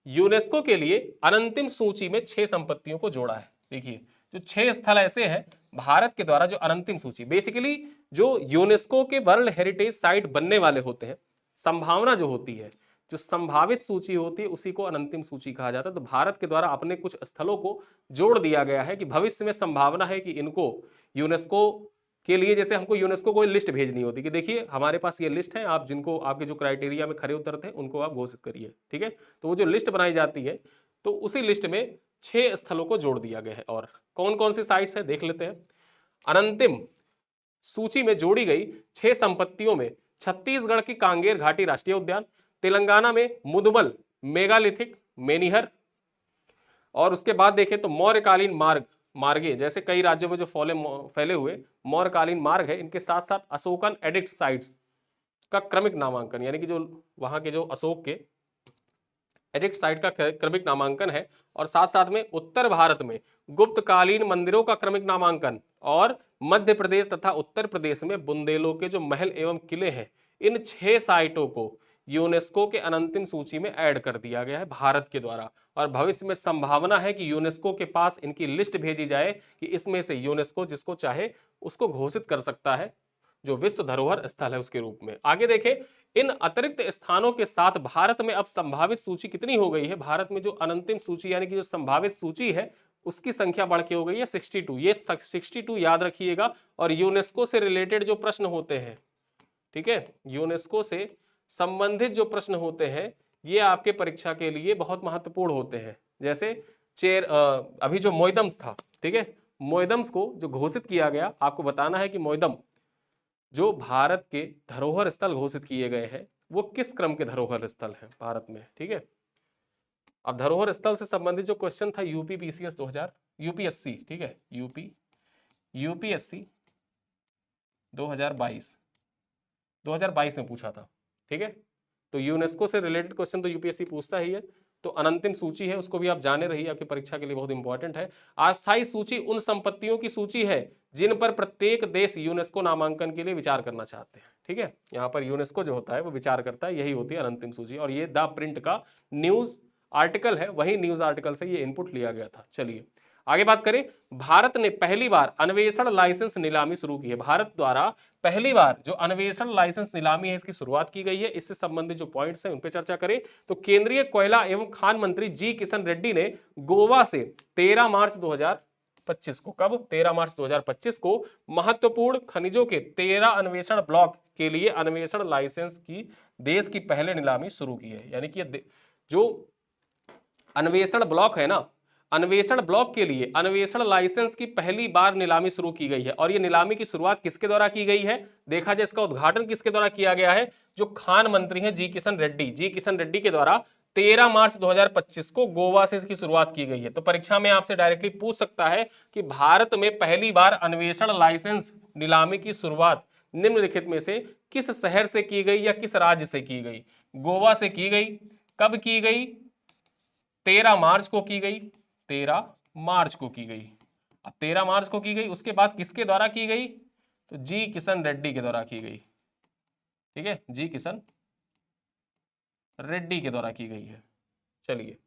यूनेस्को के लिए अनंतिम सूची में 6 संपत्तियों को जोड़ा है। देखिए जो 6 स्थल ऐसे हैं भारत के द्वारा, जो अनंतिम सूची, बेसिकली जो यूनेस्को के वर्ल्ड हेरिटेज साइट बनने वाले होते हैं, संभावना जो होती है, जो संभावित सूची होती है, उसी को अनंतिम सूची कहा जाता है। तो भारत के द्वारा अपने कुछ स्थलों को जोड़ दिया गया है कि भविष्य में संभावना है कि इनको यूनेस्को के लिए, जैसे हमको यूनेस्को को लिस्ट भेजनी होती है कि देखिए हमारे पास ये लिस्ट है, आप जिनको आपके जो क्राइटेरिया में खरे उतरते हैं उनको आप घोषित करिए, ठीक है। तो वो जो लिस्ट बनाई जाती है, तो उसी लिस्ट में 6 स्थलों को जोड़ दिया गया है। और कौन कौन सी साइट्स है देख लेते हैं। अनंतिम सूची में जोड़ी गई 6 संपत्तियों में छत्तीसगढ़ की कांगेर घाटी राष्ट्रीय उद्यान, तेलंगाना में मुदमल मेगालिथिक मेनिहर, और उसके बाद देखें तो मौर्यकालीन मार्गे, जैसे कई राज्यों में जो फैले हुए मौर्यकालीन मार्ग है, इनके साथ साथ अशोकन एडिक्ट साइट्स का क्रमिक नामांकन, यानी कि जो वहां के जो अशोक के एडिक्ट साइट का क्रमिक नामांकन है। और साथ साथ में उत्तर भारत में गुप्तकालीन मंदिरों का क्रमिक नामांकन, और मध्य प्रदेश तथा उत्तर प्रदेश में बुंदेलों के जो महल एवं किले हैं, इन 6 साइटों को यूनेस्को के अनंतिम सूची में ऐड कर दिया गया है भारत के द्वारा। और भविष्य में संभावना है कि यूनेस्को के पास इनकी लिस्ट भेजी जाए कि इसमें से यूनेस्को जिसको चाहे उसको घोषित कर सकता है जो विश्व धरोहर स्थल है उसके रूप में। आगे देखें, इन अतिरिक्त स्थानों के साथ भारत में अब संभावित सूची कितनी हो गई है, भारत में जो अनंतिम सूची यानी कि जो संभावित सूची है उसकी संख्या बढ़ के हो गई है 62। ये 62 याद रखिएगा। और यूनेस्को से रिलेटेड जो प्रश्न होते हैं, ठीक है, यूनेस्को से संबंधित जो प्रश्न होते हैं ये आपके परीक्षा के लिए बहुत महत्वपूर्ण होते हैं। जैसे अभी जो मोइदम्स था, ठीक है, मोइदम्स को जो घोषित किया गया, आपको बताना है कि मोइदम जो भारत के धरोहर स्थल घोषित किए गए हैं वो किस क्रम के धरोहर स्थल है भारत में, ठीक है। अब धरोहर स्थल से संबंधित जो क्वेश्चन था यूपीपीसीएस 2000 यूपीएससी, ठीक है, यूपीएससी 2022 में पूछा था, ठीक है। तो यूनेस्को से रिलेटेड क्वेश्चन तो यूपीएससी पूछता ही है। तो अनंतिम सूची है उसको भी आप जाने रहिए, आपकी परीक्षा के लिए बहुत इंपॉर्टेंट है। अस्थायी सूची उन संपत्तियों की सूची है जिन पर प्रत्येक देश यूनेस्को नामांकन के लिए विचार करना चाहते हैं, ठीक है। यहाँ पर यूनेस्को जो होता है वो विचार करता है, यही होती है अनंतिम सूची। और ये द प्रिंट का न्यूज आर्टिकल है, वही न्यूज आर्टिकल से ये इनपुट लिया गया था। चलिए आगे बात करें, भारत ने पहली बार अन्वेषण लाइसेंस नीलामी शुरू की है। भारत द्वारा पहली बार जो अन्वेषण लाइसेंस नीलामी है इसकी शुरुआत की गई है। इससे संबंधित जो पॉइंट्स हैं उन पे चर्चा करें तो केंद्रीय कोयला एवं खान मंत्री जी किशन रेड्डी ने गोवा से 13 मार्च 2025 को, कब, 13 मार्च 2025 को महत्वपूर्ण खनिजों के 13 अन्वेषण ब्लॉक के लिए अन्वेषण लाइसेंस की देश की पहले नीलामी शुरू की है। यानी कि जो अन्वेषण ब्लॉक है ना, अन्वेषण ब्लॉक के लिए अन्वेषण लाइसेंस की पहली बार नीलामी शुरू की गई है। और ये नीलामी की शुरुआत किसके द्वारा की गई है, देखा जाए इसका उद्घाटन किसके द्वारा किया गया है, जो खान मंत्री हैं जी किशन रेड्डी के द्वारा 13 मार्च 2025 को गोवा से इसकी शुरुआत की गई है। तो परीक्षा में आपसे डायरेक्टली पूछ सकता है कि भारत में पहली बार अन्वेषण लाइसेंस नीलामी की शुरुआत निम्नलिखित में से किस शहर से की गई या किस राज्य से की गई। गोवा से की गई। कब की गई, 13 मार्च को की गई, 13 मार्च को की गई। अब 13 मार्च को की गई, उसके बाद किसके द्वारा की गई, तो जी किशन रेड्डी के द्वारा की गई, ठीक है, जी किशन रेड्डी के द्वारा की गई है। चलिए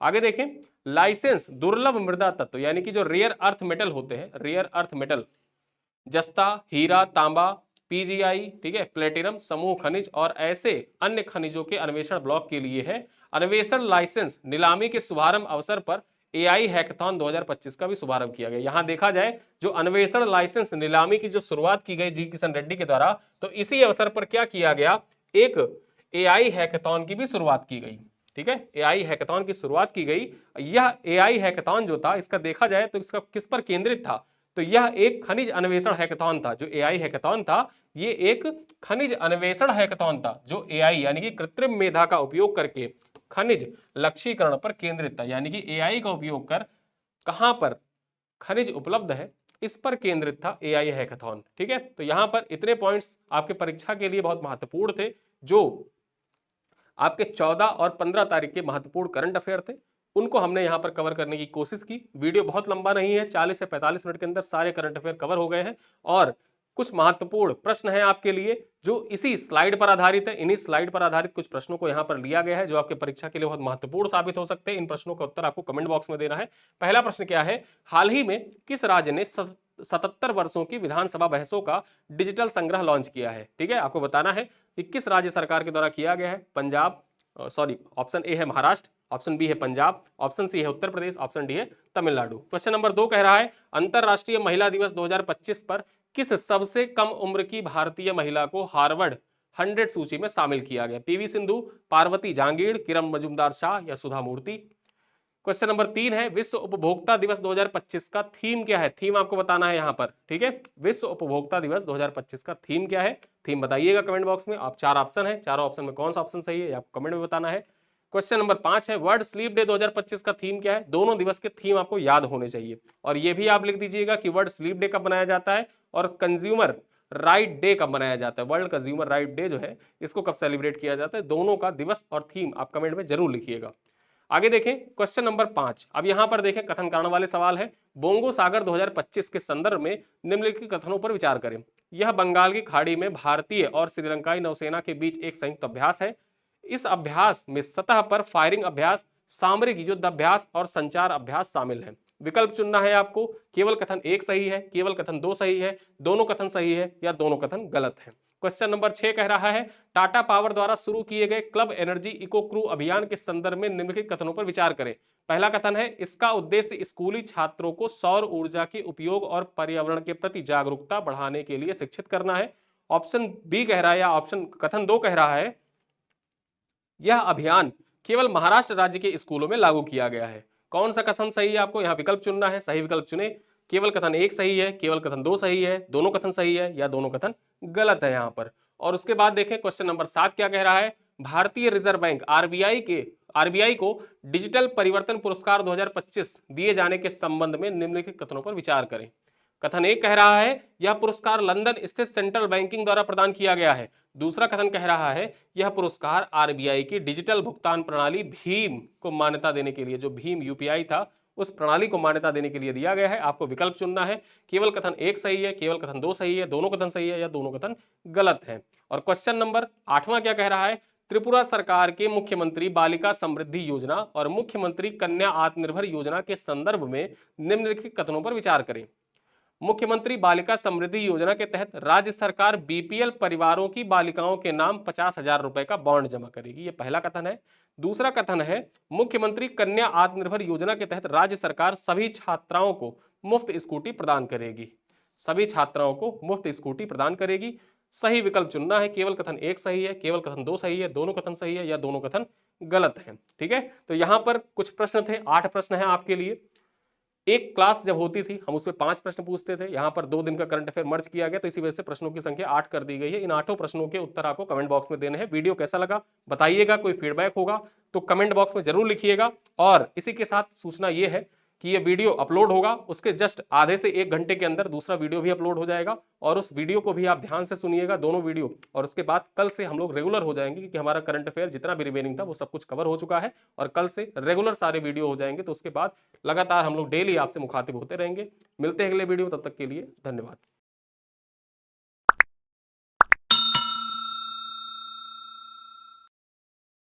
आगे देखें, लाइसेंस दुर्लभ मृदा तत्व यानी कि जो रेयर अर्थ मेटल होते हैं, रेयर अर्थ मेटल, जस्ता, हीरा, तांबा, पीजीआई, ठीक है, प्लेटिनम समूह खनिज और ऐसे अन्य खनिजों के अन्वेषण ब्लॉक के लिए है। अन्वेषण लाइसेंस नीलामी के शुभारंभ अवसर पर एआई हैकाथॉन 2025 का भी शुभारंभ किया गया। यहां देखा जाए जो अन्वेषण लाइसेंस नीलामी की जो शुरुआत की गई जी किशन रेड्डी के द्वारा, तो इसी अवसर पर क्या किया गया, एक एआई हैकाथॉन की भी शुरुआत की गई, ठीक है, एआई हैकाथॉन की शुरुआत की गई। यह एआई हैकाथॉन जो था, इसका देखा जाए तो इसका किस पर केंद्रित था, तो यह एक खनिज अन्वेषण हैकाथॉन था। जो एआई हैकाथॉन था ये एक खनिज अन्वेषण हैकाथॉन था, जो एआई यानी कि कृत्रिम मेधा का उपयोग करके खनिज लक्ष्यीकरण पर केंद्रित था, यानी कि एआई का उपयोग कर कहां पर खनिज उपलब्ध है इस पर केंद्रित था एआई हैकाथॉन, ठीक है। तो यहां पर इतने पॉइंट्स आपके परीक्षा के लिए बहुत महत्वपूर्ण थे, जो आपके 14 और 15 तारीख के महत्वपूर्ण करंट अफेयर थे, उनको हमने यहां पर कवर करने की कोशिश की। वीडियो बहुत लंबा नहीं है, 40 से 45 मिनट के अंदर सारे करंट अफेयर कवर हो गए हैं और कुछ महत्वपूर्ण प्रश्न हैं आपके लिए जो इसी स्लाइड पर आधारित है। इन्हीं स्लाइड पर आधारित कुछ प्रश्नों को यहां पर लिया गया है जो आपके परीक्षा के लिए बहुत महत्वपूर्ण साबित हो सकते हैं। इन प्रश्नों का उत्तर आपको कमेंट बॉक्स में देना है। पहला प्रश्न क्या है, हाल ही में किस राज्य ने 77 वर्षों की विधानसभा बहसों का डिजिटल संग्रह लॉन्च किया है, ठीक है, आपको बताना है कि किस राज्य सरकार के द्वारा किया गया है। पंजाब, सॉरी, ऑप्शन ए है महाराष्ट्र, ऑप्शन बी है पंजाब, ऑप्शन सी है उत्तर प्रदेश, ऑप्शन डी है तमिलनाडु। क्वेश्चन नंबर 2 कह रहा है, अंतरराष्ट्रीय महिला दिवस 2025 पर किस सबसे कम उम्र की भारतीय महिला को हार्वर्ड 100 सूची में शामिल किया गया? पीवी सिंधु, पार्वती जांगीड़, किरण मजूमदार शाह या सुधा मूर्ति। क्वेश्चन नंबर 3 है, विश्व उपभोक्ता दिवस 2025 का थीम क्या है? थीम आपको बताना है यहाँ पर, ठीक है, विश्व उपभोक्ता दिवस 2025 का थीम क्या है? थीम बताइएगा कमेंट बॉक्स में। आप 4 ऑप्शन है, चारों ऑप्शन में कौन सा ऑप्शन सही है आपको कमेंट में बताना है। क्वेश्चन नंबर 5 है, वर्ल्ड स्लीप डे 2025 का थीम क्या है? दोनों दिवस के थीम आपको याद होने चाहिए और ये भी आप लिख दीजिएगा कि वर्ल्ड स्लीप डे कब मनाया जाता है और कंज्यूमर राइट डे कब मनाया जाता है। वर्ल्ड कंज्यूमर राइट डे जो है इसको कब सेलिब्रेट किया जाता है, दोनों का दिवस और थीम आप कमेंट में जरूर लिखिएगा। आगे देखें क्वेश्चन नंबर 5। अब यहां पर देखें कथन कारण वाले सवाल है। बोंगो सागर 2025 के संदर्भ में निम्नलिखित कथनों पर विचार करें। यह बंगाल की खाड़ी में भारतीय और श्रीलंकाई नौसेना के बीच एक संयुक्त अभ्यास है। इस अभ्यास में सतह पर फायरिंग अभ्यास, सामरिक युद्ध अभ्यास और संचार अभ्यास शामिल है। विकल्प चुनना है आपको। केवल कथन 1 सही है, केवल कथन 2 सही है, दोनों कथन सही है या दोनों कथन गलत है। क्वेश्चन नंबर 6 कह रहा है, टाटा पावर द्वारा शुरू किए गए क्लब एनर्जी इको क्रू अभियान के संदर्भ में निम्नलिखित कथनों पर विचार करें। पहला कथन है, इसका उद्देश्य स्कूली छात्रों को सौर ऊर्जा के उपयोग और पर्यावरण के प्रति जागरूकता बढ़ाने के लिए शिक्षित करना है। ऑप्शन बी कह रहा है या ऑप्शन कथन 2 कह रहा है, यह अभियान केवल महाराष्ट्र राज्य के स्कूलों में लागू किया गया है। कौन सा कथन सही है आपको यहाँ विकल्प चुनना है, सही विकल्प चुने। केवल कथन 1 सही है, केवल कथन 2 सही है, दोनों कथन सही है या दोनों कथन गलत है यहाँ पर। और उसके बाद देखें क्वेश्चन नंबर 7 क्या कह रहा है, भारतीय रिजर्व बैंक आरबीआई को डिजिटल परिवर्तन पुरस्कार 2025 दिए जाने के संबंध में निम्नलिखित कथनों पर विचार करें। कथन 1 कह रहा है, यह पुरस्कार लंदन स्थित सेंट्रल बैंकिंग द्वारा प्रदान किया गया है। दूसरा कथन कह रहा है, यह पुरस्कार आरबीआई की डिजिटल भुगतान प्रणाली भीम को मान्यता देने के लिए, जो भीम यूपीआई था उस प्रणाली को मान्यता देने के लिए दिया गया है। आपको विकल्प चुनना है। केवल कथन 1 सही है, केवल कथन 2 सही है, दोनों कथन सही है या दोनों कथन गलत है। और क्वेश्चन नंबर 8वां क्या कह रहा है, त्रिपुरा सरकार के मुख्यमंत्री बालिका समृद्धि योजना और मुख्यमंत्री कन्या आत्मनिर्भर योजना के संदर्भ में निम्नलिखित कथनों पर विचार करें। मुख्यमंत्री बालिका समृद्धि योजना के तहत राज्य सरकार बीपीएल परिवारों की बालिकाओं के नाम 50,000 रुपए का बॉन्ड जमा करेगी, ये पहला कथन है। दूसरा कथन है, मुख्यमंत्री कन्या आत्मनिर्भर योजना के तहत राज्य सरकार सभी छात्राओं को मुफ्त स्कूटी प्रदान करेगी, सभी छात्राओं को मुफ्त स्कूटी प्रदान करेगी। सही विकल्प चुनना है। केवल कथन 1 सही है, केवल कथन 2 सही है, दोनों कथन सही है या दोनों कथन गलत है, ठीक है। तो यहां पर कुछ प्रश्न थे, 8 प्रश्न है आपके लिए। एक क्लास जब होती थी हम उसमें 5 प्रश्न पूछते थे, यहाँ पर 2 दिन का करंट अफेयर मर्ज किया गया तो इसी वजह से प्रश्नों की संख्या 8 कर दी गई है। इन 8 प्रश्नों के उत्तर आपको कमेंट बॉक्स में देने हैं। वीडियो कैसा लगा बताइएगा, कोई फीडबैक होगा तो कमेंट बॉक्स में जरूर लिखिएगा। और इसी के साथ सूचना ये है कि ये वीडियो अपलोड होगा, उसके जस्ट आधे से 1 घंटे के अंदर दूसरा वीडियो भी अपलोड हो जाएगा और उस वीडियो को भी आप ध्यान से सुनिएगा, दोनों वीडियो। और उसके बाद कल से हम लोग रेगुलर हो जाएंगे क्योंकि हमारा करंट अफेयर जितना भी रिमेनिंग था वो सब कुछ कवर हो चुका है और कल से रेगुलर सारे वीडियो हो जाएंगे। तो उसके बाद लगातार हम लोग डेली आपसे मुखातिब होते रहेंगे। मिलते हैं अगले वीडियो, तब तक के लिए धन्यवाद।